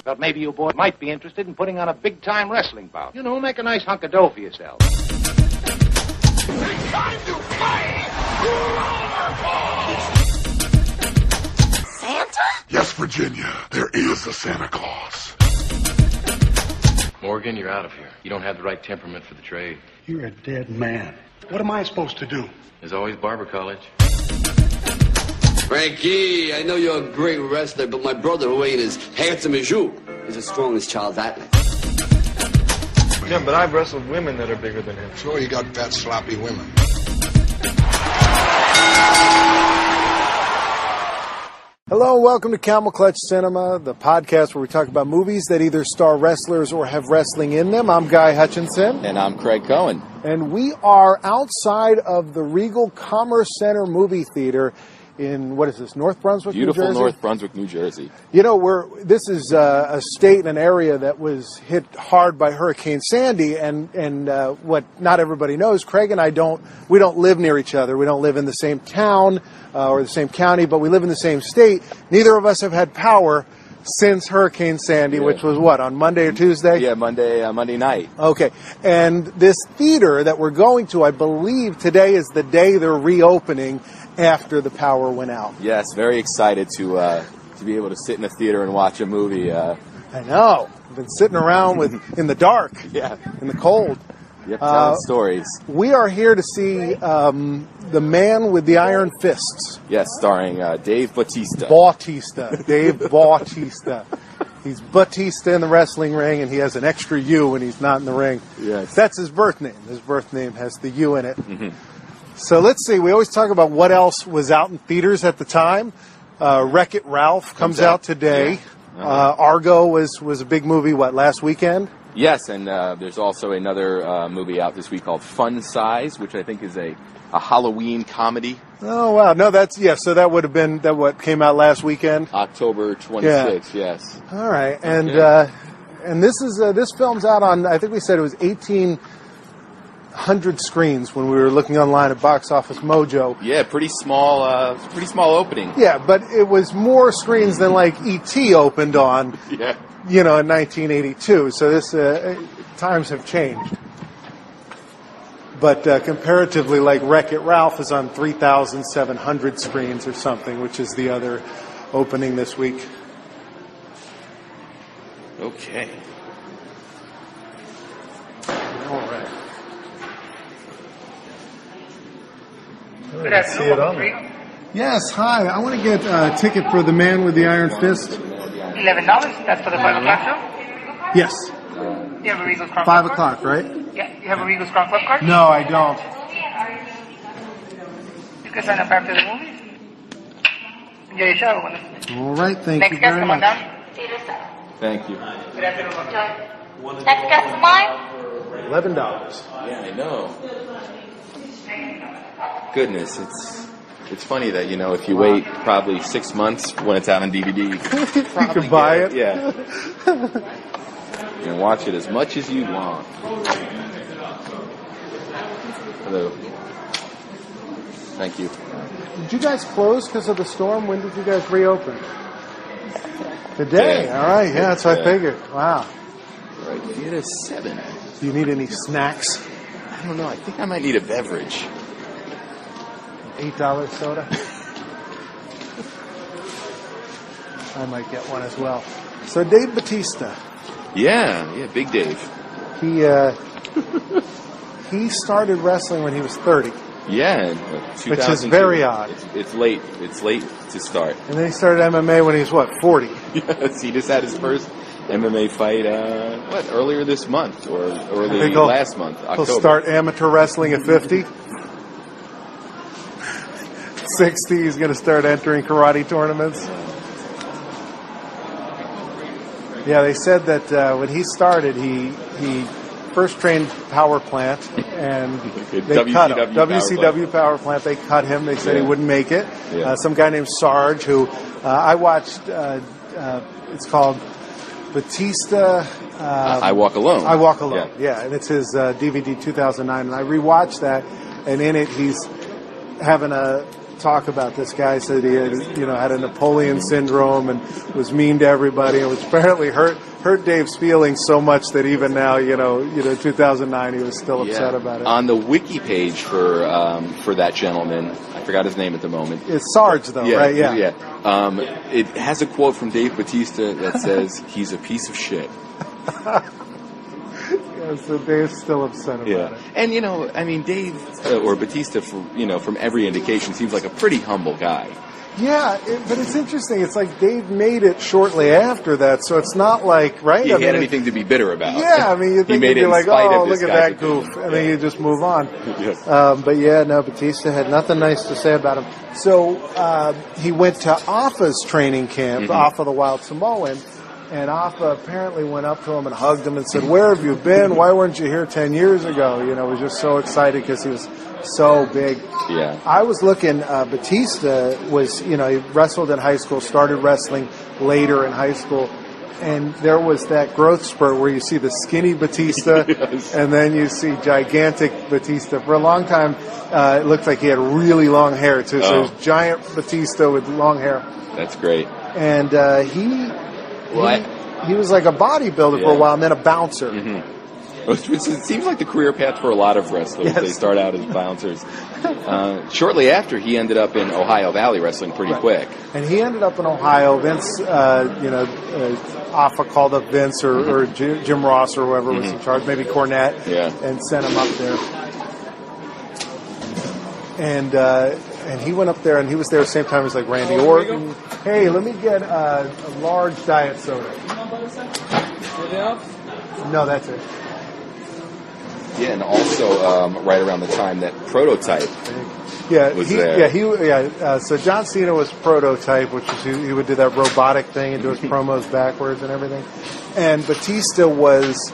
Thought maybe you boys might be interested in putting on a big-time wrestling bout. You know, make a nice hunk of dough for yourself. It's time to play Santa? Yes, Virginia, there is a Santa Claus. Morgan, you're out of here. You don't have the right temperament for the trade. You're a dead man. What am I supposed to do? There's always barber college. Frankie, I know you're a great wrestler, but my brother, who ain't as handsome as you, is as strong as Charles Atlas. Yeah, but I've wrestled women that are bigger than him. Sure, you got fat, sloppy women. Hello and welcome to Camel Clutch Cinema, the podcast where we talk about movies that either star wrestlers or have wrestling in them. I'm Guy Hutchinson. And I'm Craig Cohen. And we are outside of the Regal Commerce Center movie theater in, what is this, North Brunswick, New Jersey? Beautiful North Brunswick, New Jersey. You know, this is a state and an area that was hit hard by Hurricane Sandy, and what not everybody knows, Craig and I we don't live near each other. We don't live in the same town or the same county, but we live in the same state. Neither of us have had power since Hurricane Sandy, which was what, on Monday or Tuesday? Yeah, Monday night. Okay. And this theater that we're going to, I believe today is the day they're reopening after the power went out. Yes, very excited to be able to sit in a theater and watch a movie. I know. I've been sitting around in the dark, in the cold. Yep, telling stories. We are here to see The Man with the Iron Fists. Yes, starring Dave Batista. Dave Batista. He's Batista in the wrestling ring, and he has an extra U when he's not in the ring. Yes. That's his birth name. His birth name has the U in it. Mm-hmm. So let's see. We always talk about what else was out in theaters at the time. Wreck-It Ralph comes out today. Yeah. Uh-huh. Argo was a big movie, last weekend? Yes, and there's also another movie out this week called Fun Size, which I think is a Halloween comedy. Oh, wow. No, so that would have been what came out last weekend? October 26th, yes. All right. Okay. And this film's out on, I think we said it was 1,800 screens when we were looking online at Box Office Mojo. Yeah, pretty small opening. Yeah, but it was more screens than like E.T. opened on. Yeah. In 1982. So this times have changed. But comparatively, like Wreck-It Ralph is on 3,700 screens or something, which is the other opening this week. Okay. All right. Good afternoon. Welcome to Regal. Yes, hi. I want to get a ticket for The Man with the Iron Fist. $11. That's for the 5 o'clock show? Yes. You have a Regal Scrum 5 Club o'clock, card? right? Yeah. You have a Regal Scrum Club card? No, I don't. You can sign up after the movie. Enjoy your show. All right, thank Next you guest, very come on much. down. Thank you. Good afternoon. Next guest of mine? $11. Yeah, I know. Goodness, it's funny that, if you wait probably 6 months when it's out on DVD, you can buy it. Yeah. You can watch it as much as you want. Hello. Thank you. Did you guys close because of the storm? When did you guys reopen? Today. All right. Yeah, that's what I figured. Wow. All right. Theater 7. Do you need any snacks? I don't know. I think I might need a beverage. $8 soda. I might get one as well. So Dave Batista. Yeah, Big Dave. He started wrestling when he was 30. Yeah, which is very odd. It's late. It's late to start. And then he started MMA when he was 40? Yes, he just had his first MMA fight. Earlier this month or early last month? October. He'll start amateur wrestling at 50. 60, he's going to start entering karate tournaments. Yeah, they said that when he started, he first trained Power Plant, and they cut him. WCW Power Plant, they cut him. They said he wouldn't make it. Yeah. Some guy named Sarge, who I watched, it's called Batista... I Walk Alone. I Walk Alone, yeah. And it's his DVD 2009, and I rewatched that, and in it he's having a talk about this guy. Said he had, had a Napoleon syndrome and was mean to everybody, and which apparently hurt Dave's feelings so much that even now, 2009, he was still upset about it. On the wiki page for that gentleman, I forgot his name at the moment. It's Sarge, though, right? Yeah. It has a quote from Dave Batista that says, "He's a piece of shit." So Dave's still upset about it. And, Dave, or Batista, from every indication, seems like a pretty humble guy. Yeah, but it's interesting. It's like Dave made it shortly after that, so it's not like, right? He had anything to be bitter about. Yeah, you think you'd be like, oh, look at that goof, and then you just move on. Batista had nothing nice to say about him. So he went to Afa's training camp, Afa the Wild Samoan, and Afa apparently went up to him and hugged him and said, "Where have you been? Why weren't you here 10 years ago?" Was just so excited because he was so big. Yeah. I was looking, Batista was, he wrestled in high school, started wrestling later in high school, and there was that growth spurt where you see the skinny Batista, and then you see gigantic Batista. For a long time, it looked like he had really long hair, too, so it was giant Batista with long hair. That's great. And he was like a bodybuilder for a while, and then a bouncer. It seems like the career path for a lot of wrestlers. Yes. They start out as bouncers. Shortly after, he ended up in Ohio Valley wrestling pretty quick. And he ended up in Ohio. Vince, Afa called up Vince or Jim Ross or whoever was in charge, maybe Cornette, and sent him up there. And he went up there, and he was there at the same time as like Randy Orton. Hey, let me get a large diet soda. No, that's it. Yeah, and also right around the time that Prototype was there. So John Cena was Prototype, which is he would do that robotic thing and do his promos backwards and everything. And Batista was,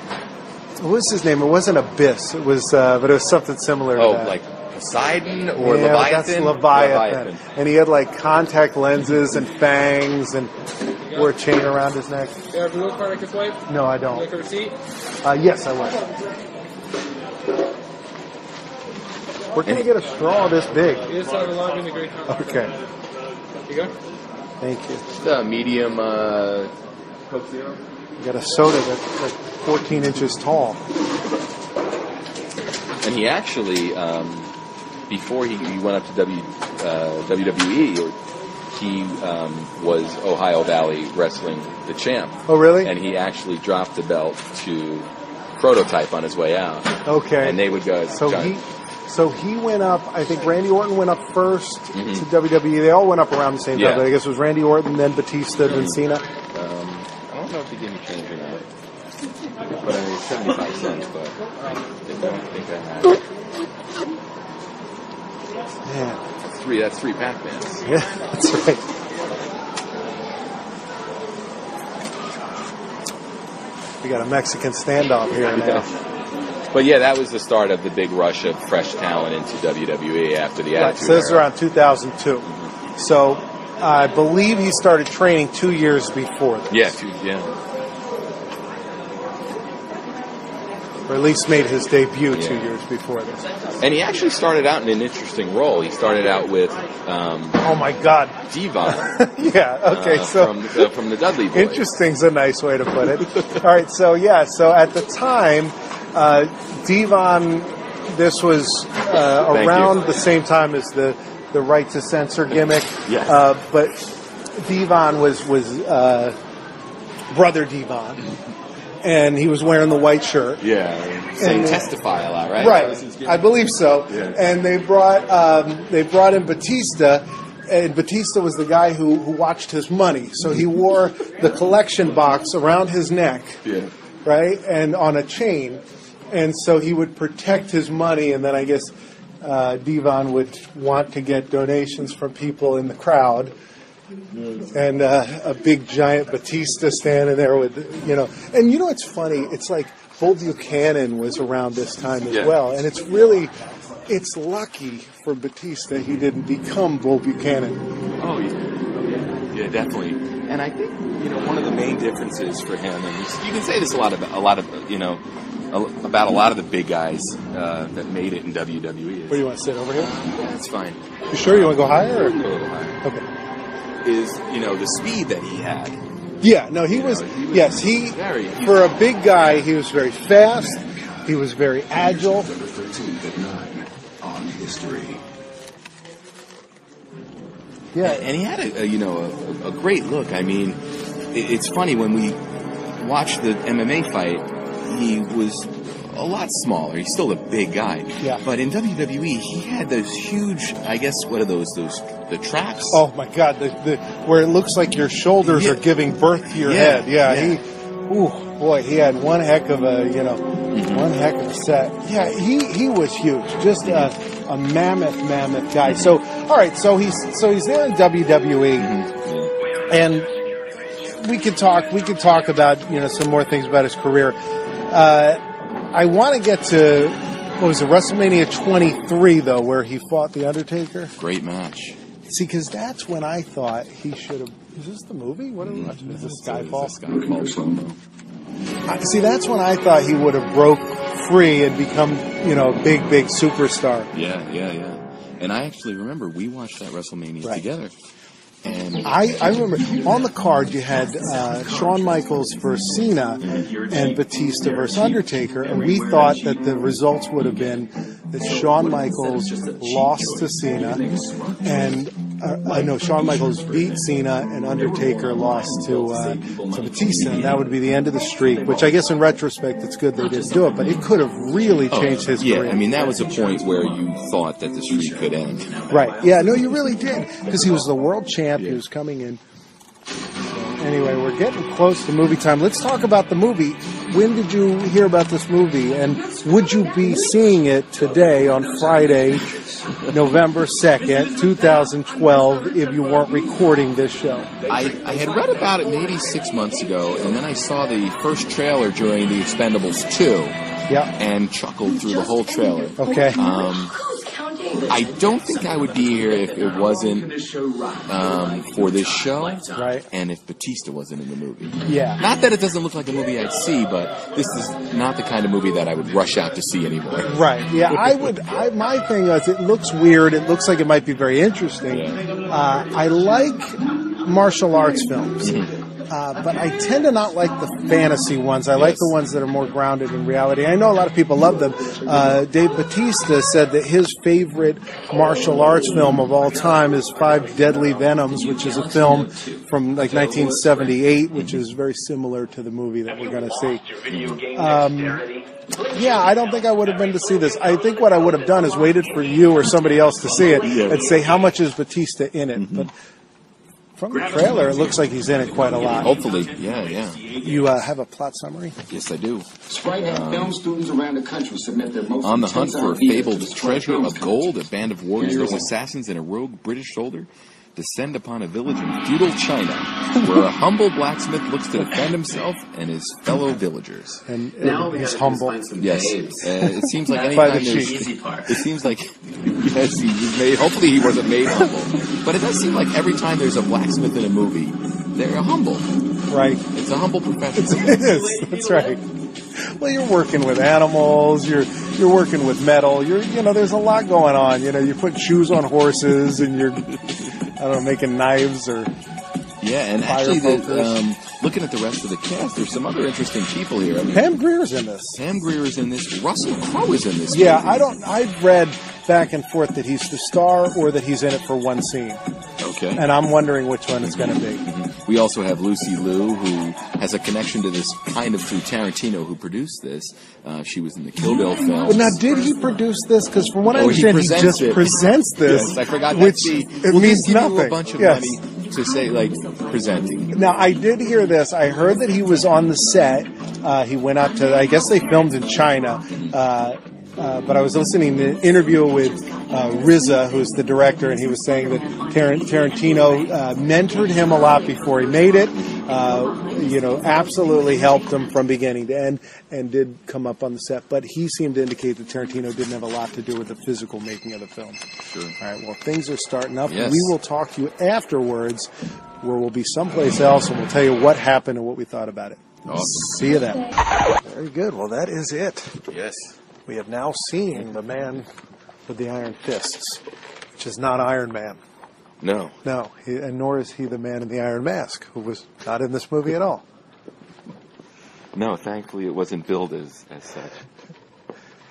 what was his name? It wasn't Abyss. It was, but it was something similar to that. Like Poseidon or Leviathan? That's Leviathan. And he had like contact lenses and fangs and wore a chain around his neck. You have a little card I can swipe? No, I don't. Like a receipt? Yes, I will. Where can I get a straw this big? You just have a log in the great house. Okay. Here you go. Thank you. Just a medium Coke Zero. You got a soda that's like 14 inches tall. And he actually, before he went up to WWE, he was Ohio Valley Wrestling the champ. Oh, really? And he actually dropped the belt to Prototype on his way out. Okay. And they would go. So he went up. I think Randy Orton went up first to WWE. They all went up around the same time. But I guess it was Randy Orton, then Batista, then Cena. I don't know if they gave me change or not. But I mean, 75 cents. But I don't think I had it. Yeah. That's three Pac-Mans. Yeah, that's right. We got a Mexican standoff here now. But yeah, that was the start of the big rush of fresh talent into WWE after the Attitude So this is Era. around 2002. So I believe he started training 2 years before this. Yeah. Or at least made his debut 2 years before this. And he actually started out in an interesting role. He started out with oh my God, Devon. From the Dudley Boys. Interesting's a nice way to put it. All right, so at the time, Devon, this was around the same time as the right to censor gimmick. Yes. But Devon was Brother Devon. And he was wearing the white shirt. Yeah, saying testify a lot, right? Right, I believe so. Yeah. And they brought in Batista, and Batista was the guy who watched his money. So he wore the collection box around his neck, right, and on a chain. And so he would protect his money, and then I guess Devon would want to get donations from people in the crowd. And a big giant Batista standing there with, and it's funny, it's like Bull Buchanan was around this time as well, and it's lucky for Batista he didn't become Bull Buchanan. Oh, yeah, definitely. And I think, one of the main differences for him, and you can say this a lot of about a lot of the big guys that made it in WWE. Where do you want to sit, over here? Yeah, that's fine. You sure you want to go higher? Or? A little higher. Okay. Is, the speed that he had. Yeah, no, he was for a big guy, he was very fast, he was very agile. On history. Yeah, and he had a great look. I mean, it's funny when we watched the MMA fight, he was a lot smaller. He's still a big guy. Yeah. But in WWE, he had those huge, I guess, what are those the traps? Oh my God, where it looks like your shoulders are giving birth to your head. Yeah, he had one heck of a, one heck of a set. Yeah, he was huge, just a mammoth guy. So, all right, so he's there in WWE, and we could talk about some more things about his career. I want to get to, what was it, WrestleMania 23, though, where he fought The Undertaker. Great match. See, because that's when I thought he should have... Is this the movie? What are we watching? Is this Skyfall? See, that's when I thought he would have broke free and become, a big superstar. Yeah. And I actually remember we watched that WrestleMania together. And I remember on the card you had Shawn Michaels versus Cena and Batista versus Undertaker, and we thought that the results would have been that Shawn Michaels lost to Cena, and Shawn Michaels beat Cena and Undertaker lost to Batista, and that would be the end of the streak, which I guess in retrospect it's good they didn't do it, but it could have really changed his career. Yeah, I mean, that was a point where you thought that the streak could end. Right, yeah, no, you really did, because he was the world champ, he was coming in. Anyway, we're getting close to movie time. Let's talk about the movie. When did you hear about this movie, and would you be seeing it today on Friday, November 2nd, 2012, if you weren't recording this show? I had read about it maybe 6 months ago, and then I saw the first trailer during The Expendables 2, and chuckled through the whole trailer. Okay. I don't think I would be here if it wasn't for this show, right? And if Batista wasn't in the movie. Yeah. Not that it doesn't look like a movie I'd see, but this is not the kind of movie that I would rush out to see anymore. Right. Yeah. My thing is, it looks weird. It looks like it might be very interesting. Yeah. I like martial arts films. But I tend to not like the fantasy ones. I like the ones that are more grounded in reality. I know a lot of people love them. Dave Batista said that his favorite martial arts film of all time is Five Deadly Venoms, which is a film from like 1978, which is very similar to the movie that we're going to see. Yeah, I don't think I would have been to see this. I think what I would have done is waited for you or somebody else to see it and say, how much is Batista in it? But from the trailer, it looks like he's in it quite a lot. Hopefully, yeah. You have a plot summary? Yes, I do. Film students around the country submit their most on the hunt for a fabled treasure of gold, a band of warriors, assassins, and a rogue British soldier descend upon a village in feudal China, where a humble blacksmith looks to defend himself and his fellow villagers. And he's humble. Yes. It seems like anytime there's... It seems like... Yes, he was made... Hopefully he wasn't made humble. But it does seem like every time there's a blacksmith in a movie, they're humble. Right. It's a humble profession. It is. That's right. Well, you're working with animals. You're working with metal. There's a lot going on. You put shoes on horses, and you're... I don't know, making knives or... Yeah, and actually, looking at the rest of the cast, there's some other interesting people here. I mean, Pam Grier's in this. Pam Grier is in this. Russell Crowe is in this. Yeah, movie. I've read back and forth that he's the star or that he's in it for one scene. Okay. And I'm wondering which one it's going to be. We also have Lucy Liu, who has a connection to this kind of through Tarantino, who produced this. She was in the Kill Bill film. Well, now, did he produce this? Because from what I understand, he just presents this. Yes, I forgot which it means give nothing. You a bunch of money to say, like, presenting. Now, I did hear this. I heard that he was on the set. He went out to, I guess they filmed in China. But I was listening to an interview with RZA, who's the director, and he was saying that Tarantino mentored him a lot before he made it. Absolutely helped him from beginning to end, and did come up on the set. But he seemed to indicate that Tarantino didn't have a lot to do with the physical making of the film. Sure. All right, well, things are starting up. Yes. We will talk to you afterwards, where we'll be someplace else, and we'll tell you what happened and what we thought about it. Awesome. See you then. Very good. Well, that is it. Yes. We have now seen the man with the iron fists, which is not Iron Man. No. No, and nor is he the man in the iron mask, who was not in this movie at all. No, thankfully it wasn't billed as such.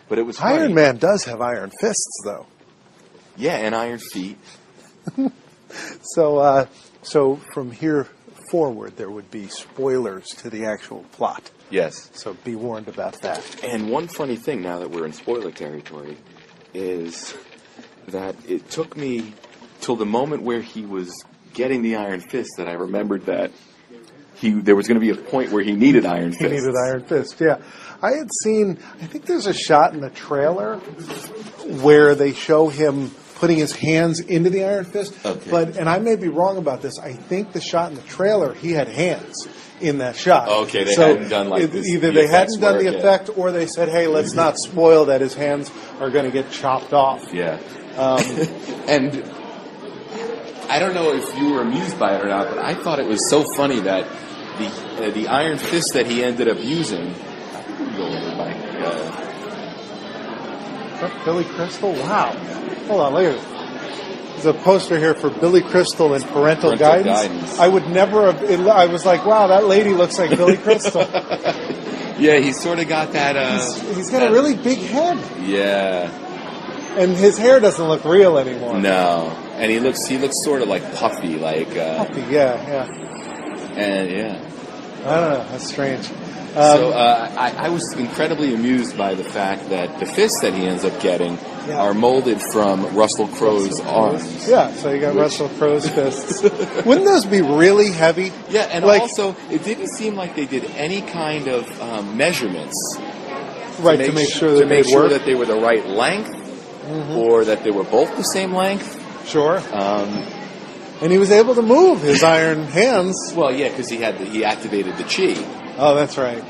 But it was funny. Iron Man does have iron fists, though. Yeah, and iron feet. So from here forward, there would be spoilers to the actual plot. Yes. So be warned about that. And one funny thing, now that we're in spoiler territory, is that it took me till the moment where he was getting the iron fist that I remembered that there was going to be a point where he needed iron fists. He needed iron fist, yeah. I had seen, I think there's a shot in the trailer where they show him putting his hands into the iron fist. Okay. And I may be wrong about this, I think the shot in the trailer, he had hands in that shot. Okay, they hadn't done like this. Either they hadn't done the effect, or they said, hey, let's not spoil that his hands are going to get chopped off. Yeah. And I don't know if you were amused by it or not, but I thought it was so funny that the iron fist that he ended up using. Go over Billy Crystal? Wow. Hold on, look at it. There's a poster here for Billy Crystal and Parental Guidance. I would never have... I was like, wow, that lady looks like Billy Crystal. Yeah, he's sort of got that... he's got a really big head. Yeah. And his hair doesn't look real anymore. No. And he looks sort of like puffy, like... puffy, yeah. And, yeah. I don't know. That's strange. I was incredibly amused by the fact that the fists that he ends up getting are molded from Russell Crowe's arms. Yeah, so you got Russell Crowe's fists. Wouldn't those be really heavy? Yeah, and also, it didn't seem like they did any kind of measurements. Right, to make sure that they were the right length, or that they were both the same length. Sure. And he was able to move his iron hands. Well, yeah, because he activated the chi. Oh, that's right.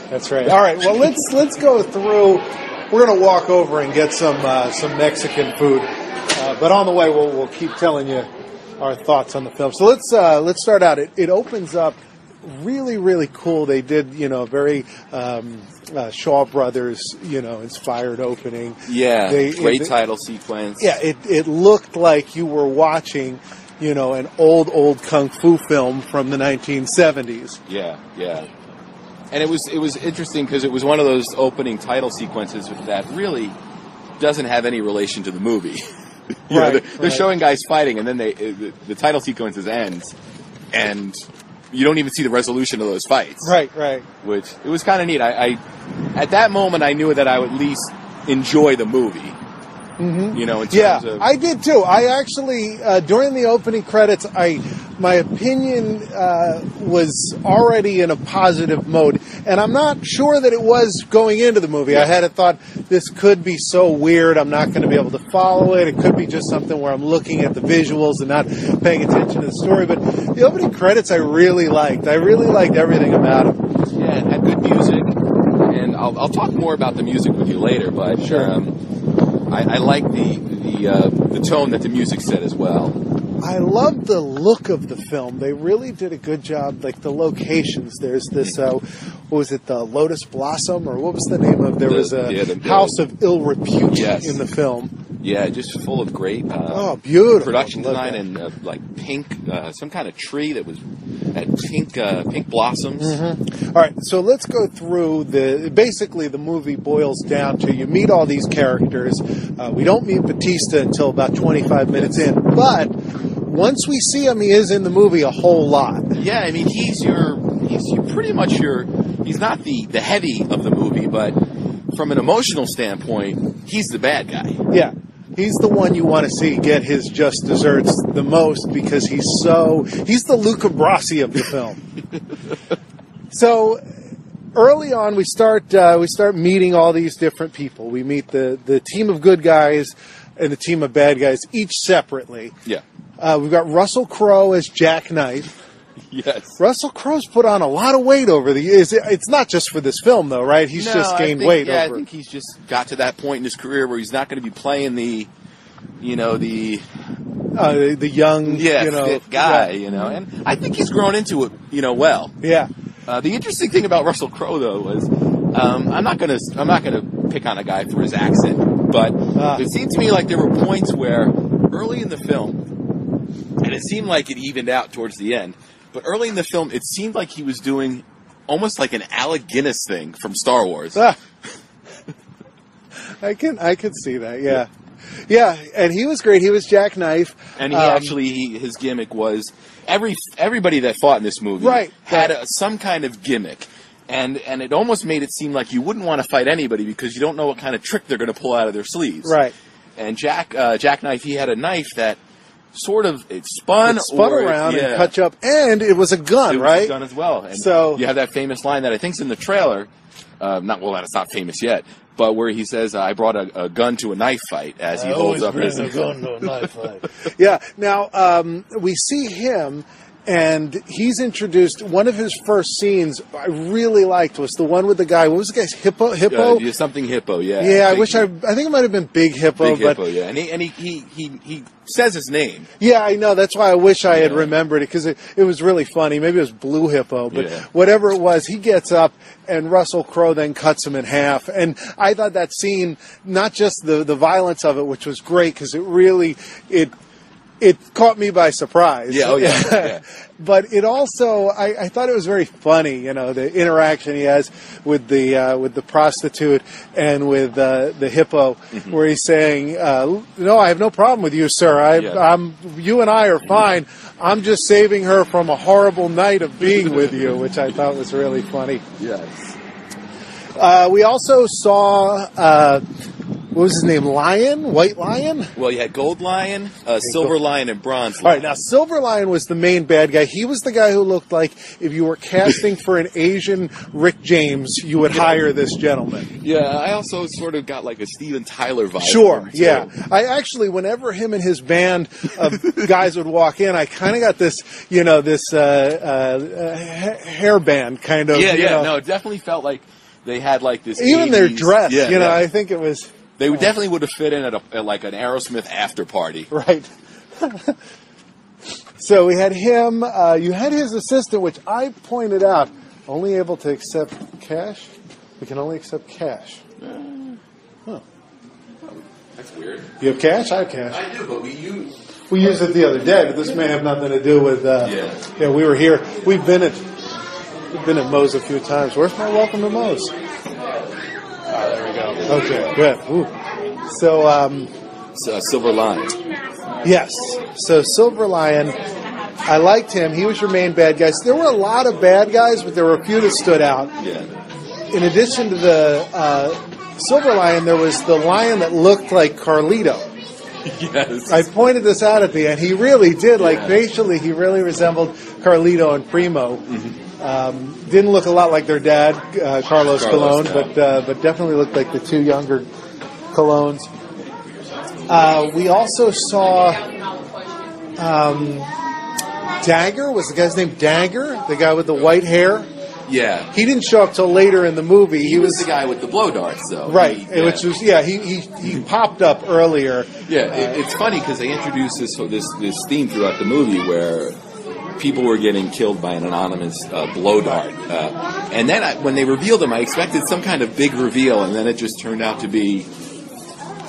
That's right. All right. Well, let's go through. We're going to walk over and get some Mexican food, but on the way we'll keep telling you our thoughts on the film. So let's start out. It opens up really, really cool. They did very Shaw Brothers inspired opening. Yeah, great title sequence. Yeah, it looked like you were watching an old kung fu film from the 1970s. Yeah. And it was interesting because it was one of those opening title sequences that really doesn't have any relation to the movie. They're showing guys fighting, and then the title sequences ends, and you don't even see the resolution of those fights. Right. Which it was kind of neat. I at that moment I knew that I would at least enjoy the movie. Mm-hmm. In terms of... I did too. I actually, during the opening credits, my opinion was already in a positive mode. And I'm not sure that it was going into the movie. I had a thought, this could be so weird, I'm not going to be able to follow it. It could be just something where I'm looking at the visuals and not paying attention to the story. But the opening credits I really liked. I really liked everything about it. Yeah, it had good music. And I'll talk more about the music with you later, but... Sure. I like the tone that the music set as well. I love the look of the film. They really did a good job. Like the locations. There's this, what was it, the Lotus Blossom, or what was the name of? There was a House of Ill Repute in the film. Yeah, just full of great beautiful production design and like pink, some kind of tree that had pink blossoms. Mm-hmm. All right, so let's go through basically the movie boils down to you meet all these characters. We don't meet Batista until about 25 minutes in, but once we see him, he is in the movie a whole lot. Yeah, I mean he's pretty much he's not the heavy of the movie, but from an emotional standpoint, he's the bad guy. Yeah. He's the one you want to see get his just desserts the most because he's the Luca Brasi of the film. So early on we start meeting all these different people. We meet the team of good guys and the team of bad guys, each separately. Yeah. We've got Russell Crowe as Jackknife. Yes. Russell Crowe's put on a lot of weight over the years. It's not just for this film, though, right? He's just gained weight over. I think he's just got to that point in his career where he's not going to be playing the young, fit guy, and I think he's grown into it, well. Yeah. The interesting thing about Russell Crowe, though, was I'm not gonna pick on a guy for his accent, but it seemed to me like there were points where early in the film, and it seemed like it evened out towards the end, but early in the film, it seemed like he was doing almost like an Alec Guinness thing from Star Wars. I can see that. Yeah. Yeah, and he was great. He was Jackknife, and his gimmick was everybody that fought in this movie had some kind of gimmick, and it almost made it seem like you wouldn't want to fight anybody because you don't know what kind of trick they're going to pull out of their sleeves. Right. And Jackknife, he had a knife that sort of spun around and cut you up, and it was a gun, right? It was a gun as well. And so you have that famous line that I think's in the trailer. It's not famous yet. But where he says, "I brought a gun to a knife fight," as he holds up his gun to a knife fight. Yeah. Now we see him, and he's introduced. One of his first scenes I really liked was the one with the guy. What was the guy's Hippo? Something Hippo. Yeah. Yeah. I think it might have been Big Hippo. Yeah. And he says his name. Yeah, I know. That's why I wish I had remembered it, because it was really funny. Maybe it was Blue Hippo, but whatever it was, he gets up, and Russell Crowe then cuts him in half. And I thought that scene, not just the violence of it, which was great, because it really it caught me by surprise. Yeah. But it also, I thought it was very funny, the interaction he has with the prostitute and with the hippo, where he's saying, "No, I have no problem with you, sir. You and I are fine. I'm just saving her from a horrible night of being with you," which I thought was really funny. Yes. We also saw. What was his name? Lion? White Lion? Well, you had Gold Lion, Silver Lion, and Bronze Lion. All right, now Silver Lion was the main bad guy. He was the guy who looked like if you were casting for an Asian Rick James, you would hire this gentleman. Yeah, I also sort of got like a Steven Tyler vibe. Sure, yeah. I actually, whenever him and his band of guys would walk in, I kind of got this, hair band kind of. Yeah. No, it definitely felt like they had like this. Even 80s, their dress, I think it was. They definitely would have fit in at like an Aerosmith after party. Right. So we had him. You had his assistant, which I pointed out, only able to accept cash. We can only accept cash. That's weird. You have cash? I have cash. I do, but we used it the other day, but this may have nothing to do with. Yeah, we were here. We've been at Moe's a few times. Where's my welcome to Moe's? There we go. Okay, good. Ooh. So, Silver Lion. Yes. So Silver Lion, I liked him. He was your main bad guy. So there were a lot of bad guys, but there were a few that stood out. Yeah. In addition to the Silver Lion, there was the lion that looked like Carlito. Yes. I pointed this out at the end. He really did. Like, facially, he really resembled Carlito and Primo. Mm-hmm. Didn't look a lot like their dad, Carlos Colon, but definitely looked like the two younger Colones. We also saw Dagger. Was the guy's name Dagger? The guy with the white hair? Yeah. He didn't show up till later in the movie. He was the guy with the blow darts, though. Right. Which was, he popped up earlier. Yeah, it's funny because they introduced this theme throughout the movie where people were getting killed by an anonymous blow dart. And then when they revealed him, I expected some kind of big reveal, and then it just turned out to be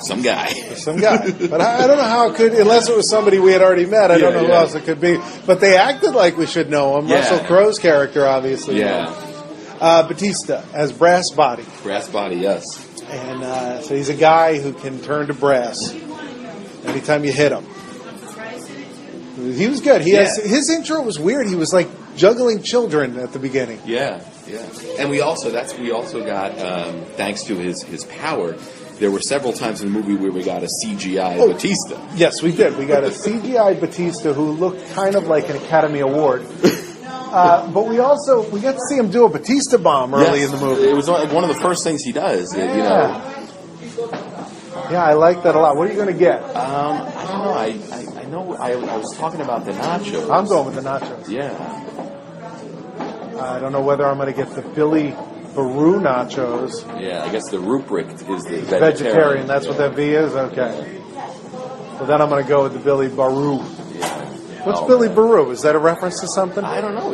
some guy. Some guy. But I don't know how it could, unless it was somebody we had already met. I don't know who else it could be. But they acted like we should know him. Yeah. Russell Crowe's character, obviously. Yeah. Batista as Brass Body. Brass Body, yes. And so he's a guy who can turn to brass anytime you hit him. He was good. His intro was weird. He was like juggling children at the beginning. Yeah. And we also got, thanks to his power, there were several times in the movie where we got a CGI Batista. Yes, we did. We got a CGI Batista who looked kind of like an Academy Award. But we got to see him do a Batista bomb early in the movie. It was one of the first things he does. Yeah, I like that a lot. What are you going to get? I don't know. I was talking about the nachos. I'm going with the nachos. Yeah. I don't know whether I'm going to get the Billy Baru nachos. Yeah, I guess the rubric is the vegetarian. That's what that V is? Okay. So then I'm going to go with the Billy Baru. Yeah. What's Billy Baru? Is that a reference to something? I don't know.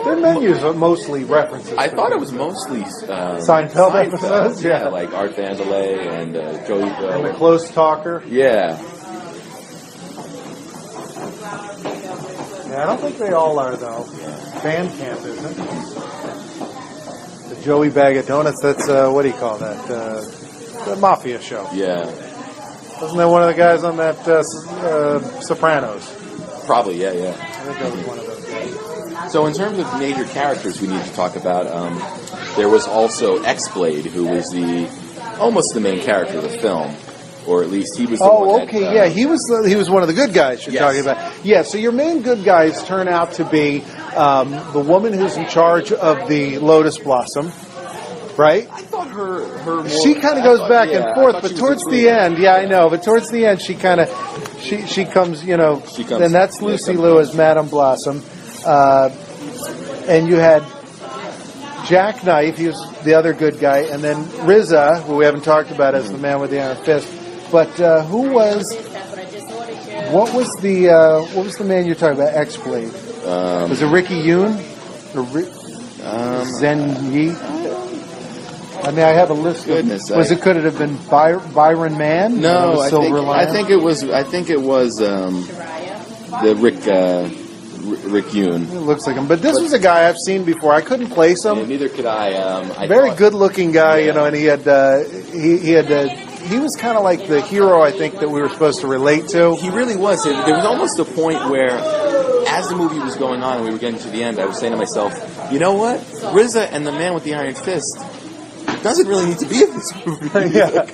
Their menus are mostly references. I thought it was mostly Seinfeld episodes. Yeah, like Art Vandelay and Joey And the Close Talker. Yeah. Yeah, I don't think they all are, though. Band Camp, isn't it? The Joey Bag of Donuts, that's, what do you call that? The Mafia show. Yeah. Wasn't that one of the guys on that Sopranos? Probably, yeah. I think that was one of those guys. So in terms of major characters we need to talk about, there was also X-Blade, who was almost the main character of the film. Or at least he was the one that... yeah, he was one of the good guys you're talking about. Yeah, so your main good guys turn out to be the woman who's in charge of the Lotus Blossom, right? I thought her more, she kind of goes back and forth, but towards the end, I know, but towards the end, she kind of, she comes, and that's Lucy Liu as Madame Blossom. And you had Jackknife, he was the other good guy, and then RZA, who we haven't talked about as the man with the iron fist. But what was the man you're talking about? X-Blade. Was it Ricky Yoon or Zen Yi? I mean, I have a list. Could it have been Byron Mann? No, I think it was the Rick Yoon. It looks like him, but this was a guy I've seen before. I couldn't place him. Yeah, neither could I. Very good-looking guy, and he had he was kind of like the hero, I think, that we were supposed to relate to. He really was. There was almost a point where, as the movie was going on and we were getting to the end, I was saying to myself, you know what? RZA and the man with the iron fist doesn't really need to be in this movie. Yeah,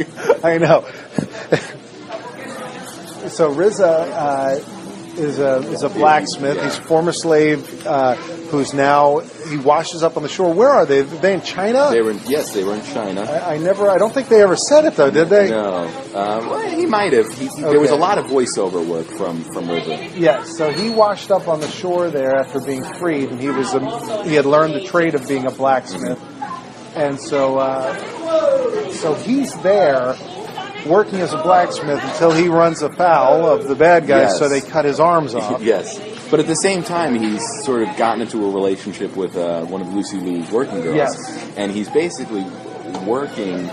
I know. So RZA is a blacksmith. He's a former slave who's now, he washes up on the shore. Where are they? Are they in China? They were in China. I don't think they ever said it, though, did they? No. Well, he might have. There was a lot of voiceover work from RZA. Yes, so he washed up on the shore there after being freed, and he had learned the trade of being a blacksmith. And so he's there working as a blacksmith until he runs afoul of the bad guys, so they cut his arms off. Yes. But at the same time, he's sort of gotten into a relationship with one of Lucy Liu's working girls. Yes. And he's basically working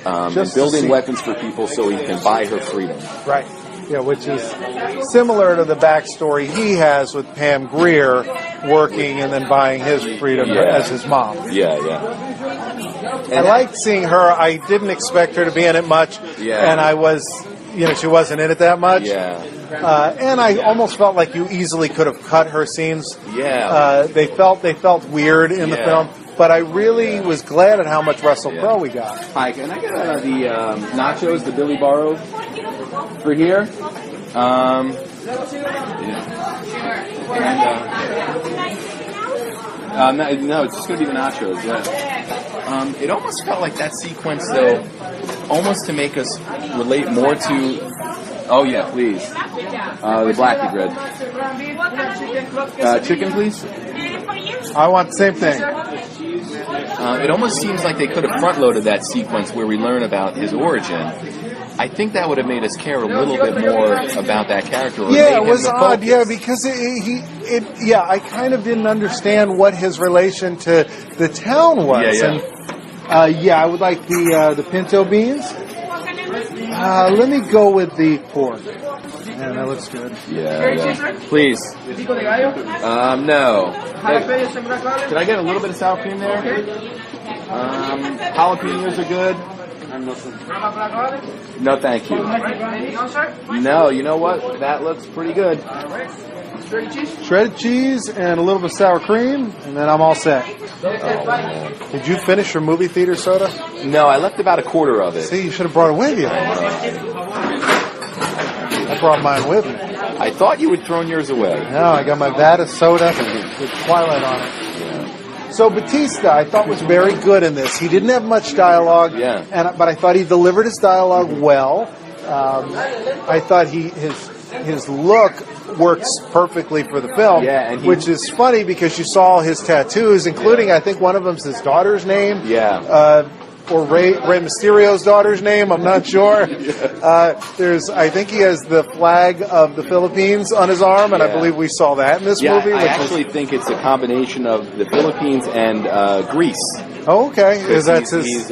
and building weapons for people so he can buy her freedom. Right. Yeah, which is similar to the backstory he has with Pam Grier working and then buying his freedom as his mom. Yeah. I liked seeing her. I didn't expect her to be in it much. Yeah. And I was, she wasn't in it that much. Yeah. And I almost felt like you easily could have cut her scenes. Yeah. They felt weird in the film. But I really was glad at how much Russell Crowe we got. Hi, can I get the nachos, the Billy Barrow, for here? No, it's just going to be the nachos, it almost felt like that sequence, though, almost to make us relate more to... Oh, yeah, please. The blackie bread. Chicken, please? I want the same thing. It almost seems like they could have front-loaded that sequence where we learn about his origin. I think that would have made us care a little bit more about that character. Yeah, it was odd. Yeah, because I kind of didn't understand what his relation to the town was. Yeah. And I would like the pinto beans. Let me go with the pork. Yeah, that looks good. Yeah. Please. No. Can I get a little bit of sour cream there? Jalapenos are good. No, thank you. No, you know what? That looks pretty good. Shredded cheese and a little bit of sour cream, and then I'm all set. Did you finish your movie theater soda? No, I left about a quarter of it. See, you should have brought it with you. I brought mine with me. I thought you had thrown yours away. No, I got my vat of soda with Twilight on it. So Batista, I thought, was very good in this. He didn't have much dialogue, but I thought he delivered his dialogue well. I thought his look works perfectly for the film, which is funny because you saw his tattoos, including I think one of them's his daughter's name. Yeah. or Rey Mysterio's daughter's name. I'm not sure. I think he has the flag of the Philippines on his arm, and I believe we saw that in this movie. I actually think it's a combination of the Philippines and Greece. Oh, okay. That's his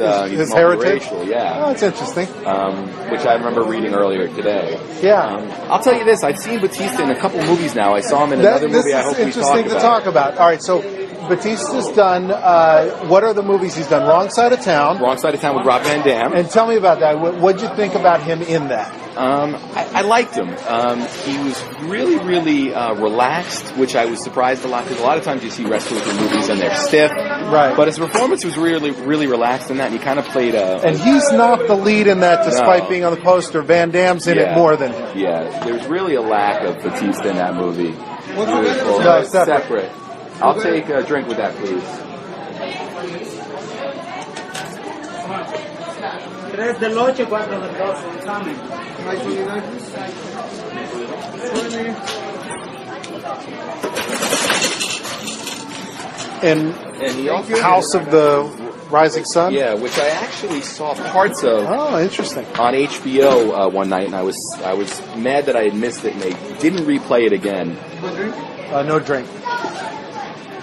heritage? Yeah. Oh, that's interesting. Which I remember reading earlier today. Yeah. I'll tell you this. I've seen Batista in a couple movies now. I saw him in another movie I hope we talk about. This is interesting to talk about. All right, so Batista's done, what are the movies he's done? Wrong Side of Town. Wrong Side of Town with Rob Van Dam. And tell me about that. What'd you think about him in that? I liked him. He was really, really relaxed, which I was surprised a lot, because a lot of times you see wrestlers in movies and they're stiff. Right. But his performance was really, really relaxed in that, and he kind of played And he's not the lead in that, despite being on the poster. Van Damme's in it more than him. Yeah, there's really a lack of Batista in that movie. No, separate. I'll take a drink with that, please. Tres del 8, 4 del 2, examen. And he also House of the Rising Sun? Yeah, which I actually saw parts of. Oh, interesting. On HBO one night, and I was mad that I had missed it, and they didn't replay it again. No drink.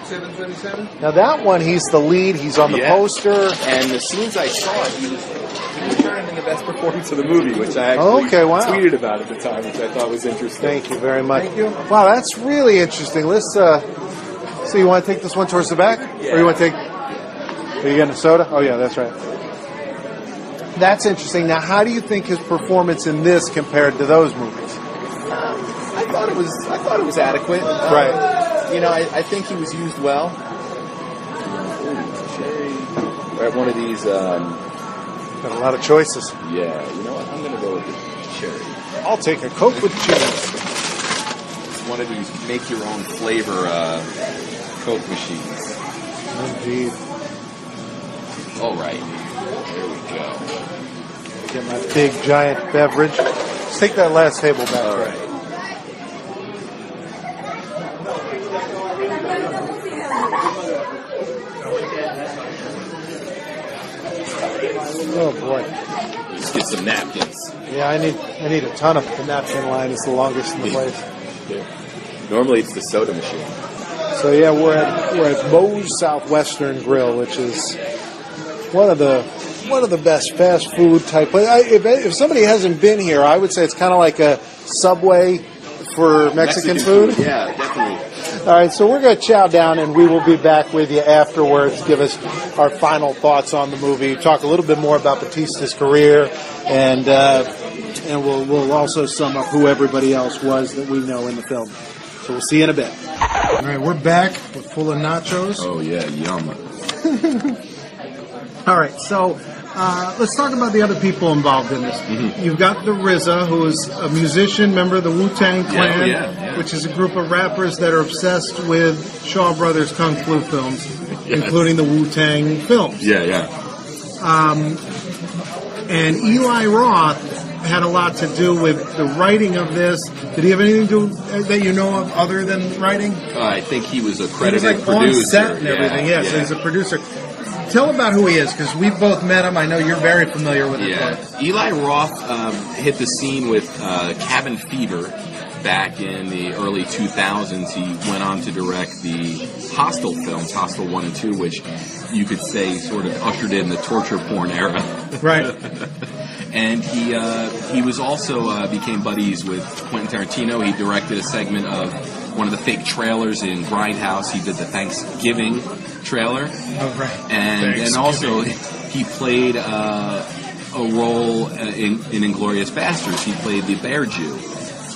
727. Now that one, he's the lead. He's on the poster. And as soon as I saw it, he was turning in the best performance of the movie, which I actually tweeted about at the time, which I thought was interesting. Thank you very much. Thank you. Wow, that's really interesting. Let's. So you want to take this one towards the back, or you want to take? Are you getting a soda? Oh yeah, that's right. That's interesting. Now, how do you think his performance in this compared to those movies? I thought it was adequate. Right. I think he was used well. Cherry. We're at one of these. Got a lot of choices. Yeah, you know what? I'm going to go with the cherry. I'll take a Coke with cheese. It's one of these make-your-own flavor Coke machines. Indeed. All right. There we go. Get my big, giant beverage. Let's take that last table back. All right. Oh boy! Let's get some napkins. Yeah, I need a ton of. The napkin line is the longest in the place. Yeah. Normally it's the soda machine. So yeah, we're at Moe's Southwestern Grill, which is one of the best fast food type places. If somebody hasn't been here, I would say it's kind of like a Subway for Mexican food. Yeah, definitely. All right, so we're going to chow down, and we will be back with you afterwards, give us our final thoughts on the movie, talk a little bit more about Batista's career, and we'll also sum up who everybody else was that we know in the film. So we'll see you in a bit. All right, we're back. We're full of nachos. Oh, yeah, yum. All right, so let's talk about the other people involved in this. Mm-hmm. You've got the RZA, who is a musician, member of the Wu-Tang Clan, which is a group of rappers that are obsessed with Shaw Brothers Kung Fu films, including the Wu-Tang films. Yeah. And Eli Roth had a lot to do with the writing of this. Did he have anything to do that you know of other than writing? I think he was a credited he was like producer. On set and everything, so he's a producer. Tell about who he is, because we've both met him. I know you're very familiar with him. Yeah. Eli Roth hit the scene with Cabin Fever back in the early 2000s. He went on to direct the Hostel films, Hostel 1 and 2, which you could say sort of ushered in the torture porn era. Right. And he was also became buddies with Quentin Tarantino. He directed a segment of one of the fake trailers in Grindhouse. He did the Thanksgiving trailer. Oh, right. And also he played a role in Inglourious Basterds. He played the Bear Jew.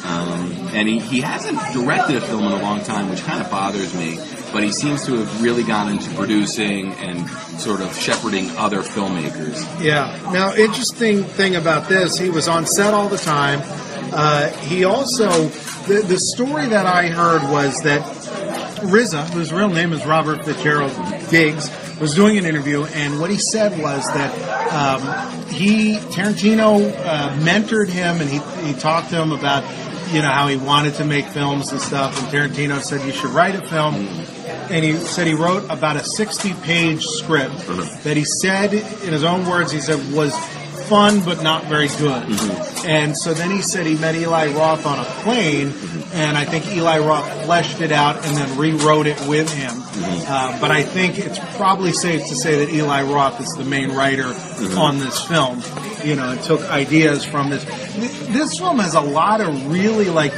And he hasn't directed a film in a long time, which kind of bothers me. But he seems to have really gone into producing and sort of shepherding other filmmakers. Yeah. Now, interesting thing about this, he was on set all the time. He also, the story that I heard was that RZA, whose real name is Robert Fitzgerald Diggs, was doing an interview, and what he said was that Tarantino mentored him, and he talked to him about how he wanted to make films and stuff, and Tarantino said, you should write a film. and he said he wrote about a 60-page script that he said, in his own words, he said was fun but not very good. And so then he said he met Eli Roth on a plane, and I think Eli Roth fleshed it out and then rewrote it with him. But I think it's probably safe to say that Eli Roth is the main writer on this film, you know, and took ideas from this. This film has a lot of really, like,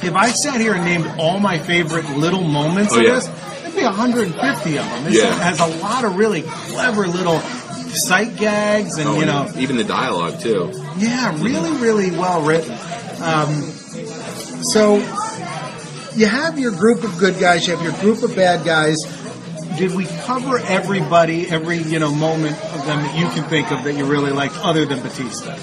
if I sat here and named all my favorite little moments of this, there'd be 150 of them. This has a lot of really clever little sight gags and, you know. Even the dialogue, too. Yeah, really, really well written. So you have your group of good guys, you have your group of bad guys. Did we cover everybody, every, you know, moment of them that you can think of that you really liked other than Batista?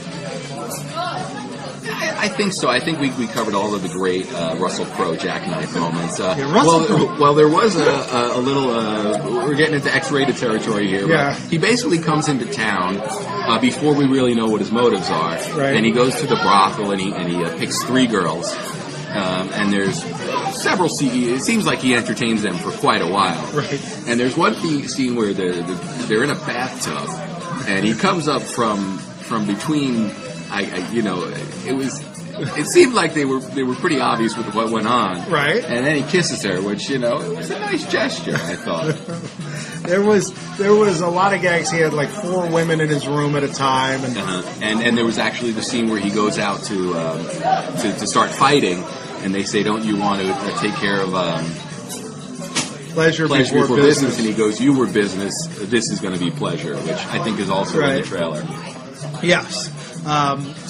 I think so. I think we covered all of the great Russell Crowe jackknife moments. Well, there was a little. We're getting into X-rated territory here. Yeah. But he basically comes into town before we really know what his motives are, and he goes to the brothel and he picks 3 girls, and there's several scenes. It seems like he entertains them for quite a while. Right. And there's one scene where they're in a bathtub, and he comes up from between. It seemed like they were pretty obvious with what went on. Right. And then he kisses her, which, you know, it was a nice gesture, I thought. There was a lot of gags. He had like 4 women in his room at a time, and there was actually the scene where he goes out to start fighting, and they say, "Don't you want to take care of pleasure before before business?" And he goes, "You were business. This is going to be pleasure," which I think is also in the trailer. Yes.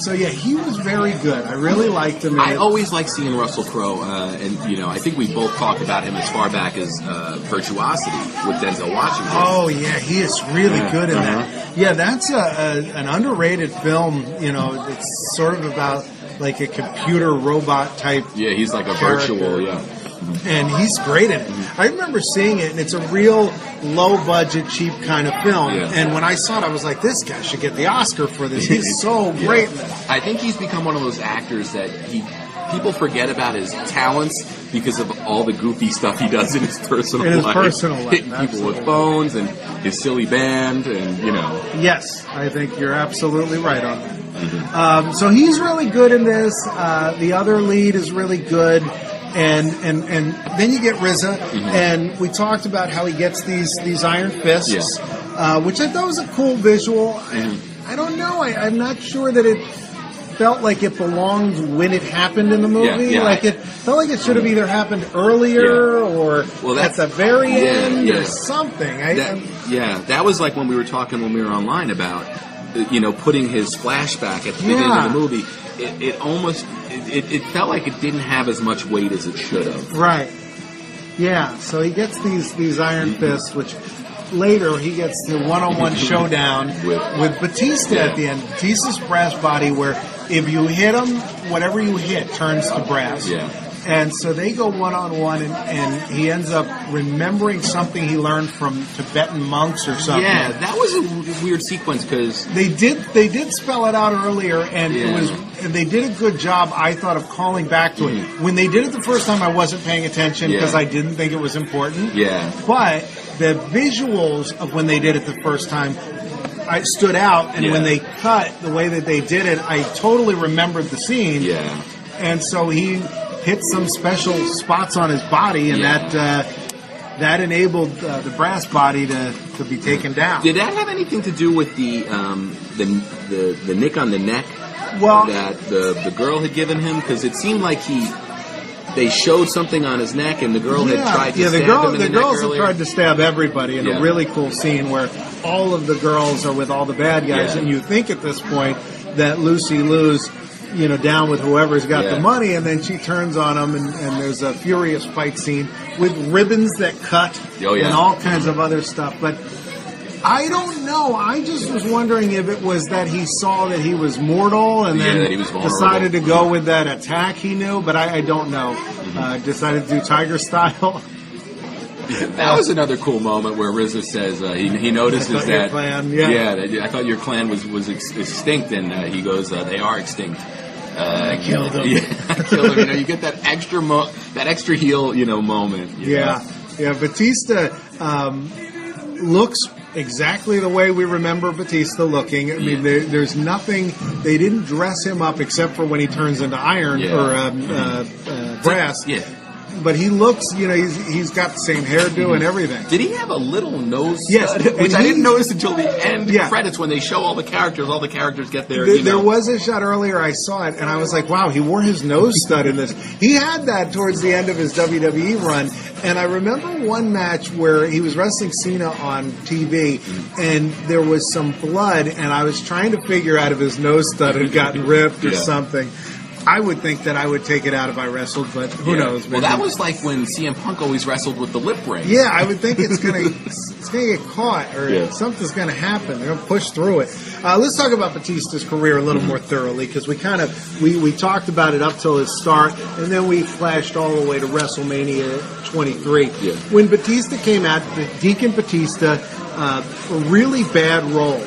So yeah, he was very good. I really liked him. I always like seeing Russell Crowe, and you know, I think we both talked about him as far back as Virtuosity with Denzel Washington. Oh yeah, he is really good in that. Yeah, that's an underrated film. You know, it's sort of about like a computer robot type. Yeah, he's like a character. virtual. Yeah. And he's great in it. I remember seeing it, and it's a real low-budget, cheap kind of film. Yeah. And when I saw it, I was like, this guy should get the Oscar for this. He's so great in it. I think he's become one of those actors that people forget about his talents because of all the goofy stuff he does in his personal life. Hitting people with phones and his silly band, and, you know. Yes, I think you're absolutely right on that. So he's really good in this. The other lead is really good. And then you get RZA, and we talked about how he gets these iron fists, which I thought was a cool visual. I don't know. I'm not sure that it felt like it belonged when it happened in the movie. Like it felt like it should have either happened earlier or at the very end or something. That was like when we were talking when we were online about, you know, putting his flashback at the beginning of the movie. It almost felt like it didn't have as much weight as it should have. Right. Yeah. So he gets these iron fists, which later he gets the one-on-one showdown with Batista at the end. Batista's brass body, where if you hit him, whatever you hit turns to brass. Yeah. And so they go one-on-one, and he ends up remembering something he learned from Tibetan monks or something. Yeah, that was a weird sequence because they did spell it out earlier, and they did a good job, I thought, of calling back to it. When they did it the first time, I wasn't paying attention because I didn't think it was important. Yeah. But the visuals of when they did it the first time, I stood out, and when they cut the way that they did it, I totally remembered the scene. Yeah. And so he hit some special spots on his body, and that enabled the brass body to be taken down. Did that have anything to do with the nick on the neck that the girl had given him? Because it seemed like they showed something on his neck, and the girl had tried to stab him in the neck. The girls earlier. had tried to stab everybody in a really cool scene where all of the girls are with all the bad guys, and you think at this point that Lucy Lou's, you know, down with whoever's got the money, and then she turns on him, and there's a furious fight scene with ribbons that cut and all kinds of other stuff. But I don't know. I just was wondering if it was that he saw that he was mortal and then decided to go with that attack he knew, but I don't know. Decided to do Tiger Style. That was another cool moment where RZA says he notices that clan, I thought your clan was extinct, and he goes, they are extinct. I killed him. I killed him. You know, you get that extra heel, moment. You know? Yeah, Batista looks exactly the way we remember Batista looking. I mean, there's nothing. They didn't dress him up except for when he turns into iron or brass. Yeah. But he looks, he's got the same hairdo and everything. Did he have a little nose? Yes, which I didn't notice until the end credits when they show all the characters. All the characters get their. There was a shot earlier. I saw it, and I was like, "Wow, he wore his nose stud in this." He had that towards the end of his WWE run, and I remember one match where he was wrestling Cena on TV, and there was some blood, and I was trying to figure out if his nose stud had gotten ripped or something. I would think that I would take it out if I wrestled, but who knows? Well, that was like when CM Punk always wrestled with the lip ring. Yeah, I would think it's gonna get caught or something's gonna happen. They're gonna push through it. Let's talk about Batista's career a little more thoroughly because we talked about it up till his start, and then we flashed all the way to WrestleMania 23. Yeah. When Batista came out, Deacon Batista, a really bad role,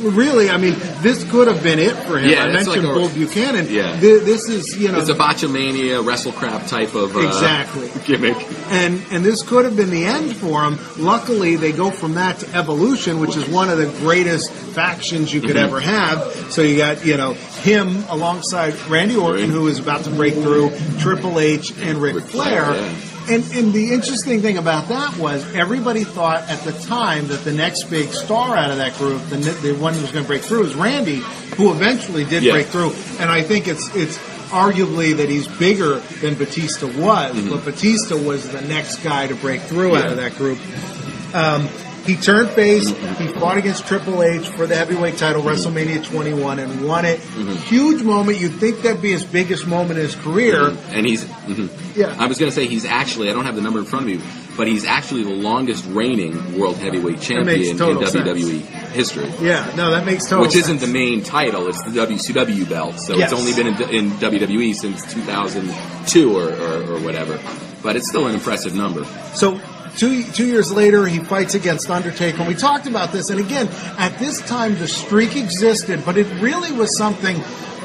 Really, I mean, this could have been it for him. Yeah, I mentioned like Bull Buchanan. Yeah. This is, It's a botchamania, wrestle crap type of exactly gimmick. And this could have been the end for him. Luckily, they go from that to Evolution, which is one of the greatest factions you could ever have. So you got, him alongside Randy Orton, who is about to break through, Triple H, and Ric Flair. Yeah. And the interesting thing about that was everybody thought at the time that the next big star out of that group, the one who was going to break through, was Randy, who eventually did break through. And I think it's arguably that he's bigger than Batista was, but Batista was the next guy to break through out of that group. He turned face. He fought against Triple H for the heavyweight title, WrestleMania 21, and won it. Huge moment. You'd think that'd be his biggest moment in his career. And he's... Yeah. I was going to say he's actually... I don't have the number in front of me, but he's actually the longest reigning World Heavyweight Champion in WWE history. Yeah, no, that makes total sense. Which isn't sense. the main title. It's the WCW belt. So it's only been in WWE since 2002 or whatever. But it's still an impressive number. So... Two years later, he fights against Undertaker. And we talked about this. And again, at this time, the streak existed, but it really was something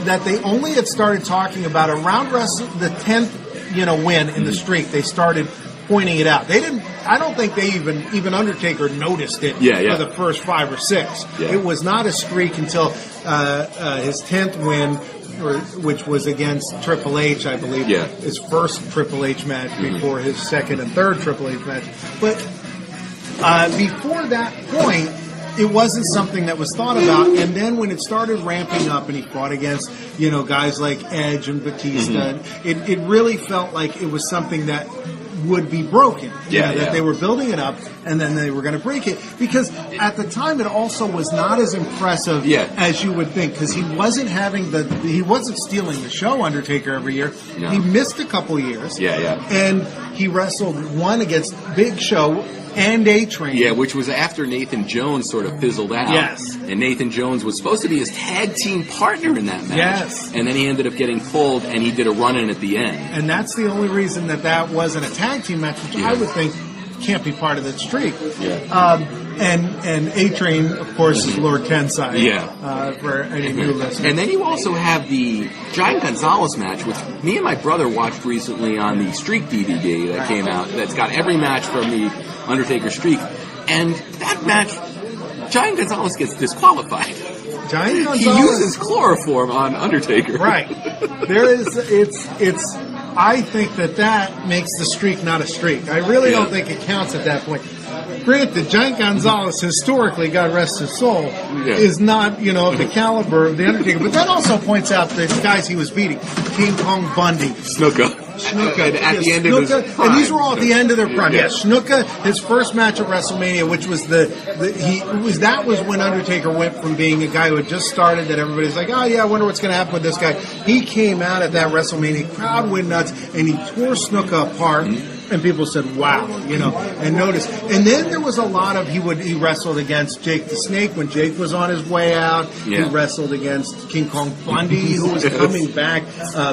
that they only had started talking about around the 10th, win in the streak. They started pointing it out. They didn't. I don't think they even Undertaker noticed it for the first 5 or 6. Yeah. It was not a streak until his 10th win, which was against Triple H, I believe. Yeah. His first Triple H match before his second and third Triple H match. But before that point, it wasn't something that was thought about. And then when it started ramping up and he fought against, guys like Edge and Batista, it really felt like it was something that would be broken. That they were building it up and then they were going to break it. Because at the time it also was not as impressive as you would think, because he wasn't stealing the show, Undertaker, every year. No. He missed a couple years. And he wrestled one against Big Show and A-Train. Yeah, which was after Nathan Jones sort of fizzled out. Yes. And Nathan Jones was supposed to be his tag team partner in that match. Yes. And then he ended up getting pulled, and he did a run-in at the end. And that's the only reason that wasn't a tag team match, which I would think can't be part of the streak. Yeah. And A-Train, of course, is Lord Tensai. Yeah. For any new listeners. And then you also have the Giant Gonzalez match, which me and my brother watched recently on the Streak DVD that came out. That's got every match from the Undertaker streak. And that match, Giant Gonzalez gets disqualified. Giant Gonzalez, he uses chloroform on Undertaker. Right. I think that makes the streak not a streak. I really don't think it counts at that point. Granted, Giant Gonzalez, historically, God rest his soul, is not, of the caliber of The Undertaker. But that also points out the guys he was beating. King Kong Bundy. Snooka. At the end of his prime. And these were all at the end of their prime. Yeah, Snuka, his first match at WrestleMania, which was that was when Undertaker went from being a guy who had just started, that everybody's like, oh yeah, I wonder what's going to happen with this guy. He came out at that WrestleMania, crowd went nuts, and he tore Snuka apart. And people said, wow, and notice. And then there was a lot of, he wrestled against Jake the Snake when Jake was on his way out. Yeah. He wrestled against King Kong Bundy, who was coming back.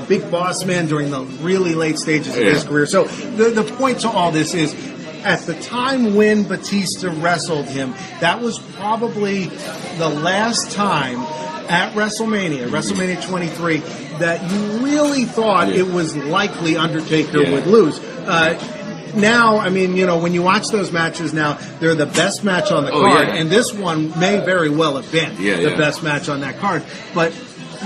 Big Boss Man during the really late stages of his career. So the point to all this is, at the time when Batista wrestled him, that was probably the last time at WrestleMania 23, that you really thought it was likely Undertaker would lose. now, I mean, when you watch those matches now, they're the best match on the card, and this one may very well have been the best match on that card. But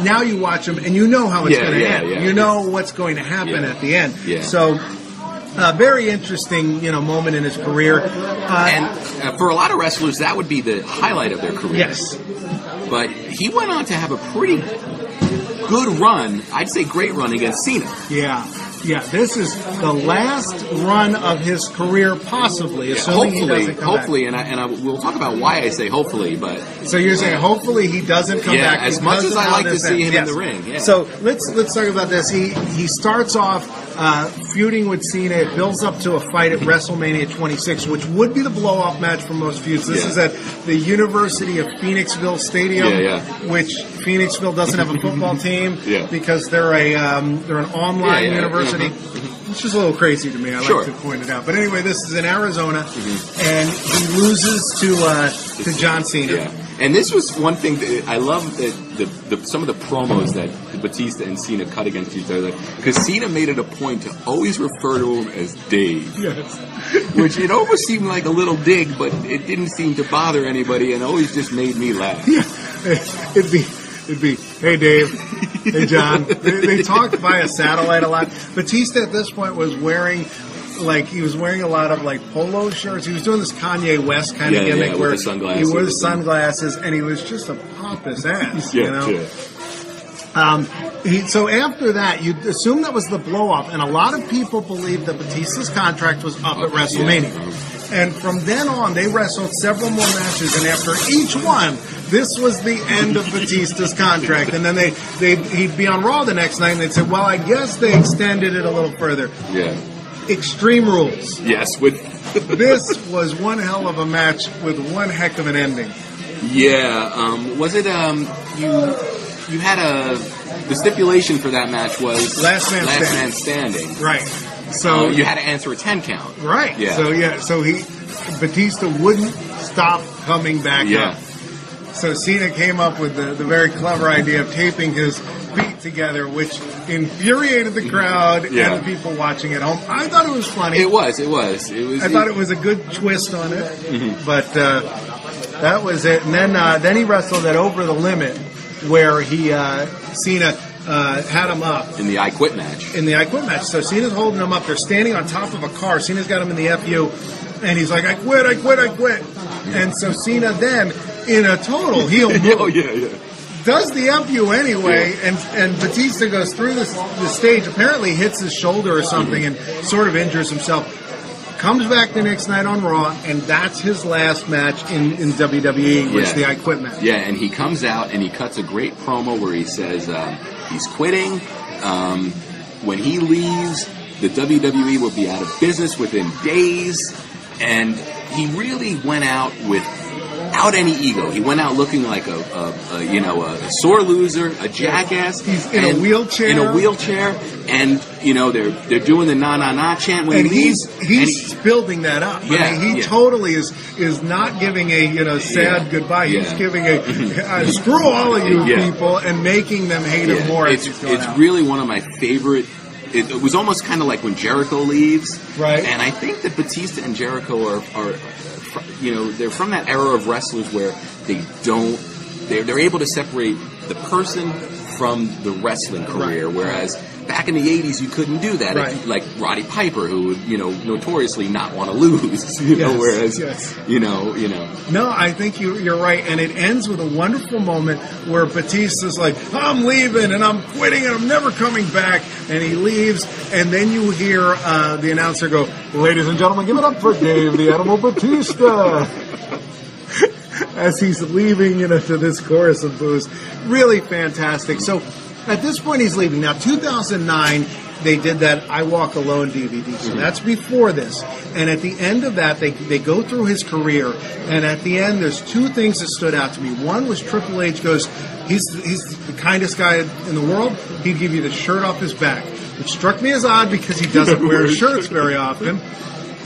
now you watch them, and you know how it's going to end. You know what's going to happen at the end. So, very interesting, moment in his career. And for a lot of wrestlers, that would be the highlight of their career. Yes. But he went on to have a pretty good run, I'd say great run against Cena. Yeah, this is the last run of his career, possibly. Assuming he doesn't come hopefully, back. and we'll talk about why I say hopefully. But so you're saying hopefully he doesn't come back. As much as I like to see him in the ring. Yeah. So let's talk about this. He starts off feuding with Cena. It builds up to a fight at WrestleMania 26, which would be the blow-off match for most feuds. This is at the University of Phoenixville Stadium, which Phoenixville doesn't have a football team because they're an online university. Which is a little crazy to me. I like to point it out. But anyway, this is in Arizona, and he loses to John Cena. Yeah. And this was one thing that I love that some of the promos that Batista and Cena cut against each other, because Cena made it a point to always refer to him as Dave. Yes. Which it almost seemed like a little dig, but it didn't seem to bother anybody, and always just made me laugh. Yeah. It'd be, hey Dave, hey John. They talked via satellite a lot. Batista at this point was wearing a lot of polo shirts. He was doing this Kanye West kind of gimmick where he wore the sunglasses and he was just a pompous ass. So after that, you'd assume that was the blow-off, and a lot of people believe that Batista's contract was up at WrestleMania. And from then on, they wrestled several more matches, and after each one, this was the end of Batista's contract. And then he'd be on Raw the next night, and they'd say, well, I guess they extended it a little further. Yeah. Extreme Rules. Yes. This was one hell of a match with one heck of an ending. Yeah. Was it, you had the stipulation for that match was Last man standing. Right. So you had to answer a 10 count. Right. Yeah. So Batista wouldn't stop coming back up. So Cena came up with the very clever idea of taping his feet together, which infuriated the crowd and the people watching at home. I thought it was funny. It was. I thought it was a good twist on it. But that was it. And then he wrestled at Over the Limit, where Cena had him up. In the I Quit match. So Cena's holding him up. They're standing on top of a car. Cena's got him in the FU. And he's like, I quit. And so Cena then, in a total heel move, does the FU anyway. And Batista goes through the stage, apparently hits his shoulder or something and sort of injures himself. Comes back the next night on Raw, and that's his last match in WWE, which is the I Quit match. Yeah, and he comes out and he cuts a great promo where he says he's quitting. When he leaves, the WWE will be out of business within days. And he really went out without any ego. He went out looking like a sore loser, a jackass. He's in a wheelchair. And they're doing the na chant when he leaves. He's building that up. Yeah, I mean, he totally is not giving a sad goodbye. He's giving a screw all of you people and making them hate him more. It's really one of my favorite. It was almost kind of like when Jericho leaves, right? And I think that Batista and Jericho are they're from that era of wrestlers where they're able to separate the person from the wrestling career, whereas back in the 80s you couldn't do that. Right. Like Roddy Piper, who would notoriously not want to lose, whereas No, I think you're right, and it ends with a wonderful moment where Batista's like, I'm leaving and I'm quitting and I'm never coming back, and he leaves, and then you hear the announcer go, ladies and gentlemen, give it up for Dave the Animal Batista. As he's leaving, to this chorus of boos. Really fantastic. So at this point he's leaving. Now 2009 they did that I Walk Alone DVD. So that's before this. And at the end of that, they go through his career. And at the end, there's two things that stood out to me. One was Triple H goes, he's the kindest guy in the world. He'd give you the shirt off his back, which struck me as odd because he doesn't wear shirts very often.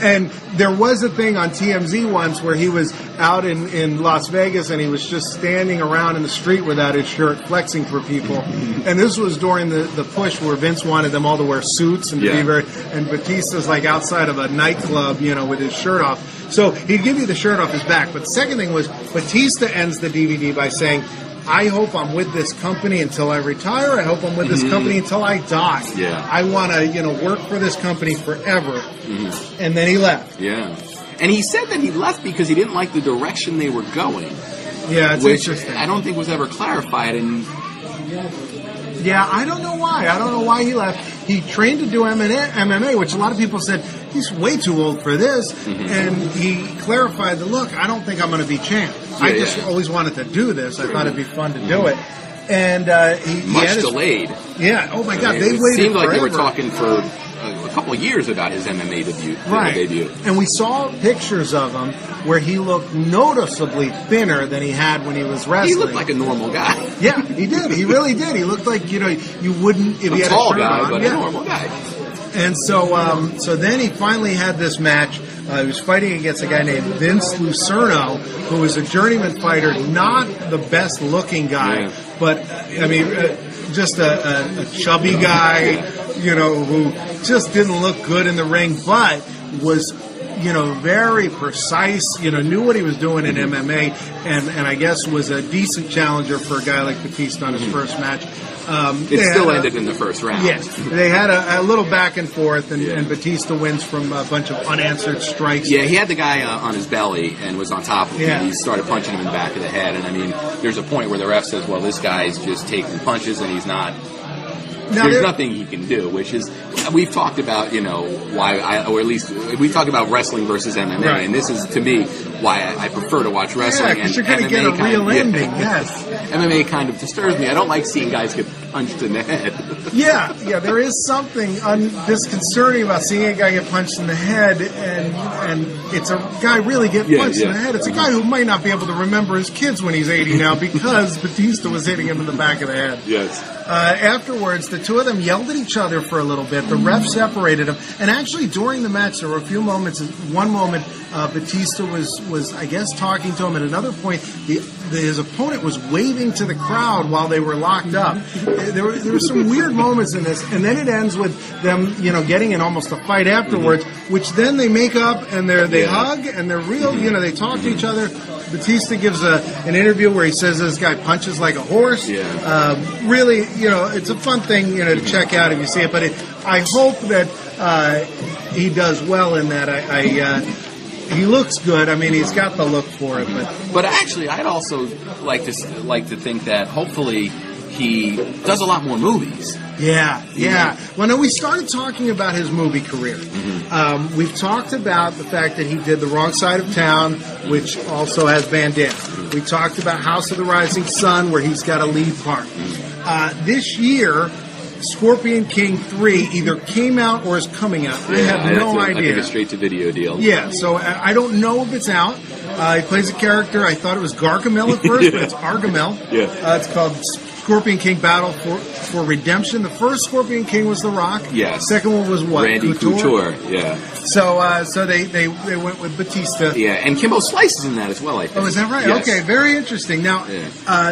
And there was a thing on TMZ once where he was out in Las Vegas and he was just standing around in the street without his shirt, flexing for people. And this was during the push where Vince wanted them all to wear suits and to be very. And Batista's like outside of a nightclub, with his shirt off. So he'd give you the shirt off his back. But the second thing was Batista ends the DVD by saying, I hope I'm with this company until I retire. I hope I'm with this company until I die. Yeah. I want to, work for this company forever. And then he left. Yeah. And he said that he left because he didn't like the direction they were going. Yeah, it's interesting. I don't think was ever clarified. And yeah, I don't know why. I don't know why he left. He trained to do MMA, which a lot of people said, he's way too old for this. And he clarified that, look, I don't think I'm going to be champ. I just always wanted to do this. I thought it'd be fun to do it. And he much delayed. Yeah. Oh, my God. They waited It seemed like forever. they were talking for a couple of years about his MMA debut. And we saw pictures of him where he looked noticeably thinner than he had when he was wrestling. He looked like a normal guy. Yeah, he did. He really did. He looked like, you wouldn't, if he had a tall shirt guy, on. but a normal guy. And so then he finally had this match. He was fighting against a guy named Vince Lucerno, who was a journeyman fighter, not the best looking guy, but just a chubby guy, who just didn't look good in the ring, but was very precise, knew what he was doing in MMA, and I guess was a decent challenger for a guy like Batista on his first match. It still ended in the first round. Yes. They had a little back and forth, and Batista wins from a bunch of unanswered strikes. Yeah, he had the guy on his belly and was on top of him. Yeah. He started punching him in the back of the head. And, there's a point where the ref says, well, this guy's just taking punches and he's not... There's nothing he can do, which is, we've talked about, we've talked about wrestling versus MMA, and this is, to me, why I prefer to watch wrestling. Yeah, because you're going to get a real ending, yes. MMA kind of disturbs me. I don't like seeing guys get punched in the head. Yeah, there is something disconcerting about seeing a guy get punched in the head, and it's a guy really get punched in the head. It's a guy who might not be able to remember his kids when he's 80 now because Batista was hitting him in the back of the head. Yes. Afterwards, the two of them yelled at each other for a little bit. The ref separated them. And actually, during the match, there were a few moments. One moment, Batista was, I guess, talking to him. At another point, his opponent was waving to the crowd while they were locked up. There were some weird moments in this. And then it ends with them, getting in almost a fight afterwards, which then they make up and they hug and they're real, they talk to each other. Batista gives an interview where he says this guy punches like a horse. Really, it's a fun thing, to check out if you see it. But I hope that he does well in that. He looks good. He's got the look for it. But actually, I'd also like to think that hopefully he does a lot more movies. Yeah. Well, no, we started talking about his movie career. We've talked about the fact that he did The Wrong Side of Town, which also has Van Damme. We talked about House of the Rising Sun, where he's got a lead part. This year, Scorpion King 3 either came out or is coming out. I have no idea. I think a straight-to-video deal. Yeah, so I don't know if it's out. He plays a character. I thought it was Gargamel at first, but it's Argamel. It's called Scorpion King Battle for Redemption. The first Scorpion King was The Rock. Yes. Second one was what? Randy Couture. Yeah. So they went with Batista. Yeah, and Kimbo Slice is in that as well, I think. Oh, is that right? Yes. Okay, very interesting. Now,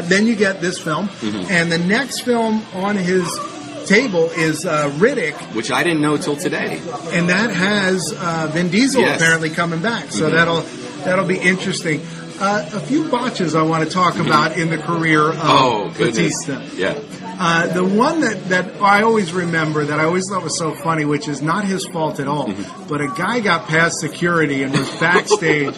then you get this film, and the next film on his table is Riddick, which I didn't know till today, and that has Vin Diesel apparently coming back. So that'll be interesting. A few botches I want to talk about in the career of Batista. Yeah. The one that I always remember, that I always thought was so funny, which is not his fault at all, but a guy got past security and was backstage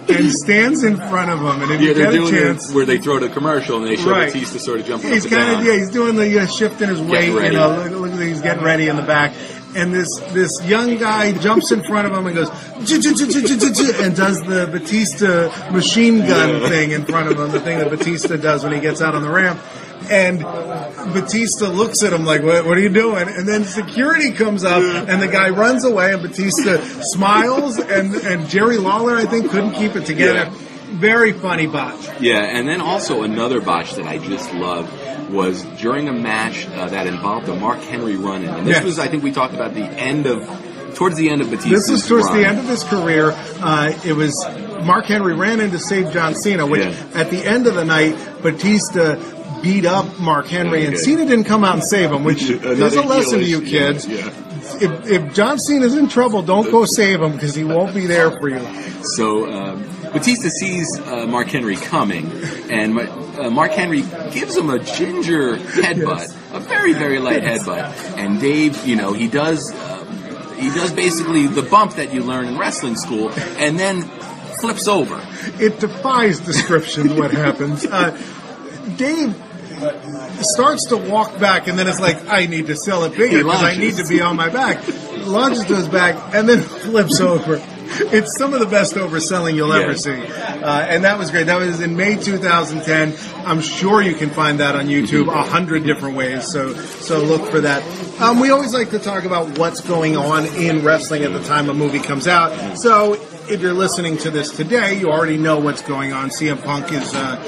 and stands in front of him, and if you get a chance, where they throw the commercial and they show Batista sort of jumping he's up and down. He's doing the shifting his weight, look, he's getting ready in the back. And this young guy jumps in front of him and goes, and does the Batista machine gun thing in front of him, the thing that Batista does when he gets out on the ramp. And Batista looks at him like, what are you doing? And then security comes up, and the guy runs away, and Batista smiles, and Jerry Lawler, I think, couldn't keep it together. Yeah. Very funny botch. Yeah, and then also another botch that I just loved was during a match that involved the Mark Henry run-in. And this was, I think we talked about the end of towards the end of Batista's This was towards run. the end of his career. It was Mark Henry ran in to save John Cena, which at the end of the night, Batista beat up Mark Henry, and Cena didn't come out and save him, which is a lesson to you kids. If John Cena's in trouble, don't go save him because he won't be there for you. So Batista sees Mark Henry coming, and Mark Henry gives him a ginger headbutt, a very, very light headbutt. And Dave, he does basically the bump that you learn in wrestling school, and then flips over. It defies description what happens. Dave starts to walk back, and then it's like, I need to sell it bigger because I need to be on my back. Launches to his back, and then flips over. It's some of the best overselling you'll ever see. And that was great. That was in May 2010. I'm sure you can find that on YouTube 100 different ways, so look for that. We always like to talk about what's going on in wrestling at the time a movie comes out. So if you're listening to this today, you already know what's going on. CM Punk is the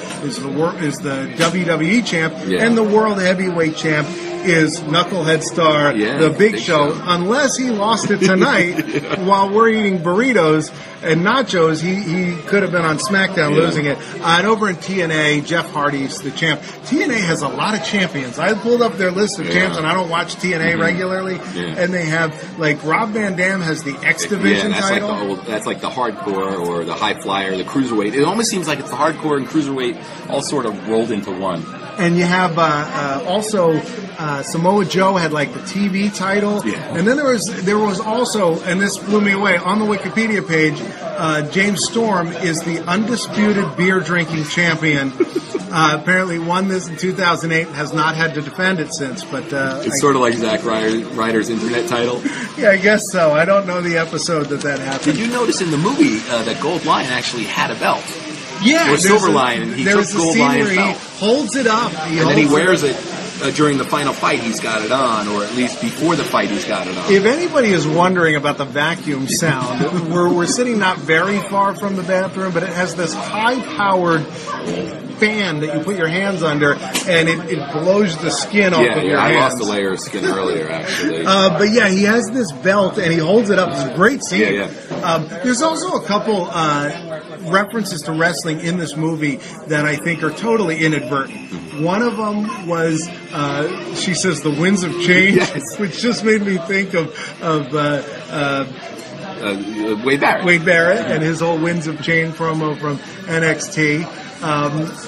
WWE champ, and the World Heavyweight champ is Knucklehead star The Big Show. Unless he lost it tonight while we're eating burritos and nachos, he could have been on SmackDown losing it. And over in TNA, Jeff Hardy's the champ. TNA has a lot of champions. I pulled up their list of champs, and I don't watch TNA regularly. And they have, like, Rob Van Dam has the X Division title. That's like the hardcore or the high flyer, the cruiserweight. It almost seems like it's the hardcore and cruiserweight all sort of rolled into one. And you have also Samoa Joe had like the TV title, and then there was also, and this blew me away, on the Wikipedia page, James Storm is the undisputed beer drinking champion. Apparently won this in 2008 and has not had to defend it since. But it's sort of like Zack Ryder's internet title. Yeah, I guess so. I don't know the episode that happened. Did you notice in the movie that Gold Lion actually had a belt? Yeah, or Silver Lion, and he took Gold Lion's belt. He holds it up, and then he wears it during the final fight. He's got it on, or at least before the fight, he's got it on. If anybody is wondering about the vacuum sound, we're sitting not very far from the bathroom, but it has this high-powered fan that you put your hands under, and it blows the skin off of your hands. I lost a layer of skin earlier, actually. But yeah, he has this belt, and he holds it up. It's a great scene. There's also a couple references to wrestling in this movie that I think are totally inadvertent. One of them was, she says, the winds of change, which just made me think of Wade Barrett. Wade Barrett and his whole Winds of Change promo from NXT.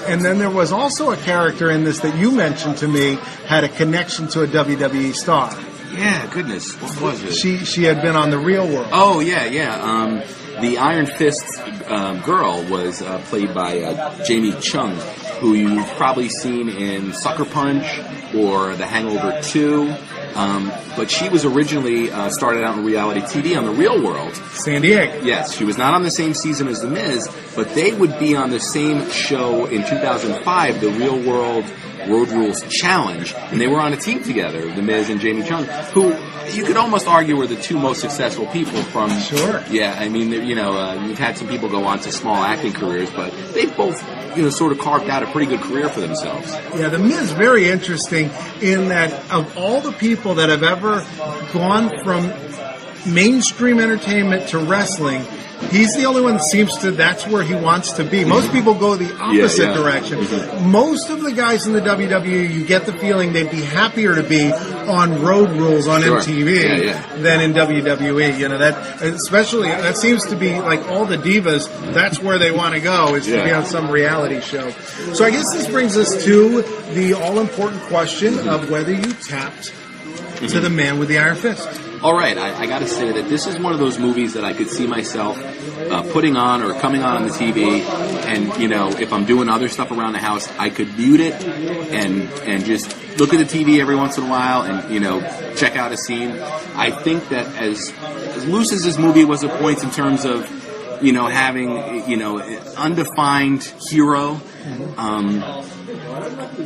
And then there was also a character in this that you mentioned to me had a connection to a WWE star. Yeah, goodness. What was it? She had been on The Real World. Oh, yeah. The Iron Fist girl was played by Jamie Chung, who you've probably seen in Sucker Punch or The Hangover 2. But she was originally started out in reality TV on The Real World. San Diego. Yes, she was not on the same season as The Miz, but they would be on the same show in 2005, The Real World Road Rules Challenge, and they were on a team together, The Miz and Jamie Chung, who you could almost argue were the two most successful people from... Sure. Yeah, I mean, you've had some people go on to small acting careers, but they both... sort of carved out a pretty good career for themselves. Yeah, The Miz very interesting in that of all the people that have ever gone from mainstream entertainment to wrestling, he's the only one that seems to, that's where he wants to be. Most people go the opposite direction. Most of the guys in the WWE, you get the feeling they'd be happier to be on Road Rules on MTV than in WWE. That especially, that seems to be like all the divas, that's where they want to go, is to be on some reality show. So I guess this brings us to the all-important question of whether you tapped to the man with the iron fist. All right, I got to say that this is one of those movies that I could see myself putting on or coming on the TV, and if I'm doing other stuff around the house, I could mute it and just look at the TV every once in a while and check out a scene. I think that as loose as this movie was at points in terms of having an undefined hero, a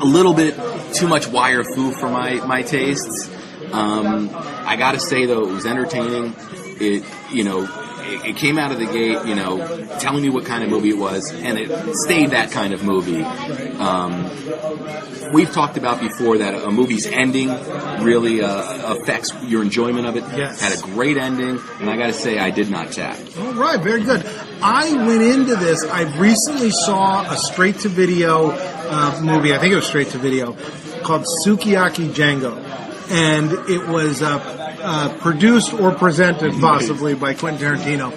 little bit too much wire foo for my tastes. I gotta say though, it was entertaining. It, it came out of the gate, you know, telling me what kind of movie it was, and it stayed that kind of movie. We've talked about before that a movie's ending really affects your enjoyment of it. Yes. Had a great ending, and I got to say, I did not tap. All right, very good. I went into this. I recently saw a straight-to-video movie. I think it was straight-to-video called Sukiyaki Django, and it was produced or presented possibly by Quentin Tarantino.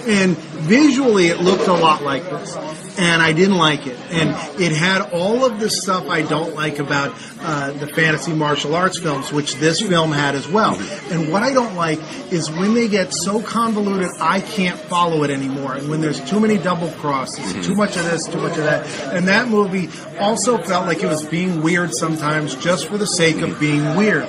And visually, it looked a lot like this, and I didn't like it. And it had all of the stuff I don't like about the fantasy martial arts films, which this film had as well. And what I don't like is when they get so convoluted, I can't follow it anymore. And when there's too many double crosses, too much of this, too much of that. And that movie also felt like it was being weird sometimes just for the sake of being weird.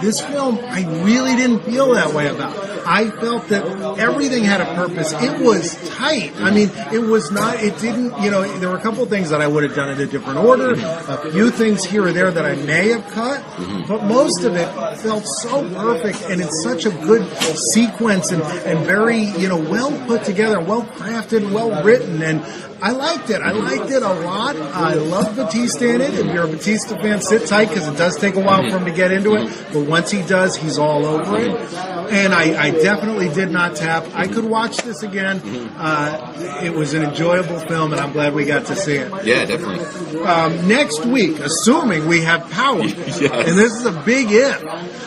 This film, I really didn't feel that way about. I felt that everything had a purpose. It was tight. I mean, it was not, it didn't, you know, there were a couple of things that I would have done in a different order, a few things here or there that I may have cut, but most of it felt so perfect, and it's such a good sequence and very, you know, well put together, well crafted, well written, and I liked it. I liked it a lot. I love Batista in it. If you're a Batista fan, sit tight because it does take a while for him to get into it. But once he does, he's all over it. And I definitely did not tap. I could watch this again. It was an enjoyable film, and I'm glad we got to see it. Yeah, definitely. Next week, assuming we have power, and this is a big if,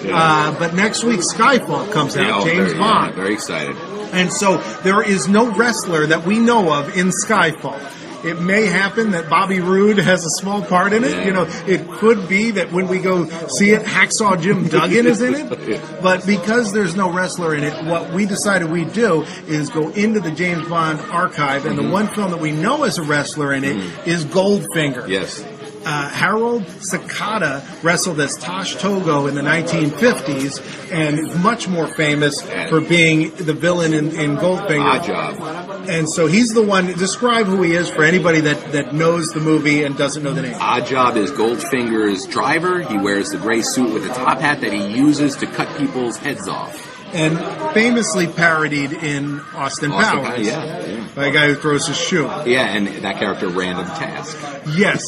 but next week Skyfall comes out, James Bond. Very excited. And so there is no wrestler that we know of in Skyfall. It may happen that Bobby Roode has a small part in it. Yeah. You know, it could be that when we go see it, Hacksaw Jim Duggan is in it. But because there's no wrestler in it, what we decided we'd do is go into the James Bond archive, and the one film that we know has a wrestler in it is Goldfinger. Yes. Harold Sakata wrestled as Tosh Togo in the 1950s and is much more famous for being the villain in Goldfinger. Odd Job. And so he's the one. Describe who he is for anybody that knows the movie and doesn't know the name. Odd Job is Goldfinger's driver. He wears the gray suit with the top hat that he uses to cut people's heads off. And famously parodied in Austin Powers by a guy who throws his shoe. Yeah, and that character, Random Task. Yes,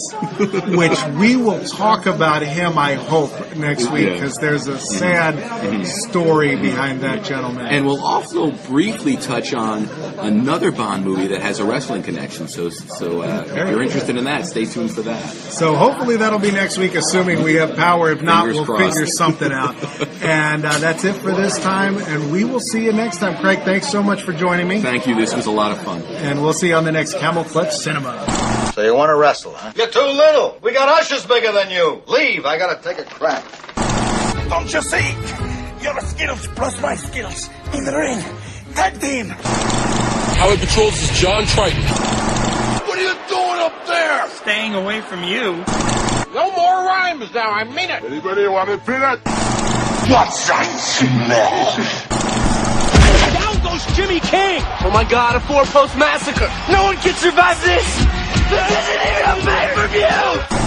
which we will talk about him, I hope, next week, because there's a sad story behind that gentleman. And we'll also briefly touch on another Bond movie that has a wrestling connection. So if you're interested in that, stay tuned for that. So hopefully that'll be next week, assuming we have power. If not, we'll figure something out. And that's it for this time. And we will see you next time. Craig, thanks so much for joining me. Thank you. This was a lot of fun. And we'll see you on the next Camel Clutch Cinema. So you want to wrestle, huh? You're too little. We got ushers bigger than you. Leave. I got to take a crap. Don't you see? Your skills plus my skills in the ring. Tag team. Highway Patrol, this is John Triton. What are you doing up there? Staying away from you. No more rhymes now. I mean it. Anybody want a peanut? What's I smell? Down goes Jimmy King. Oh my God, a 4-post massacre. No one can survive this. This isn't even a pay-per-view.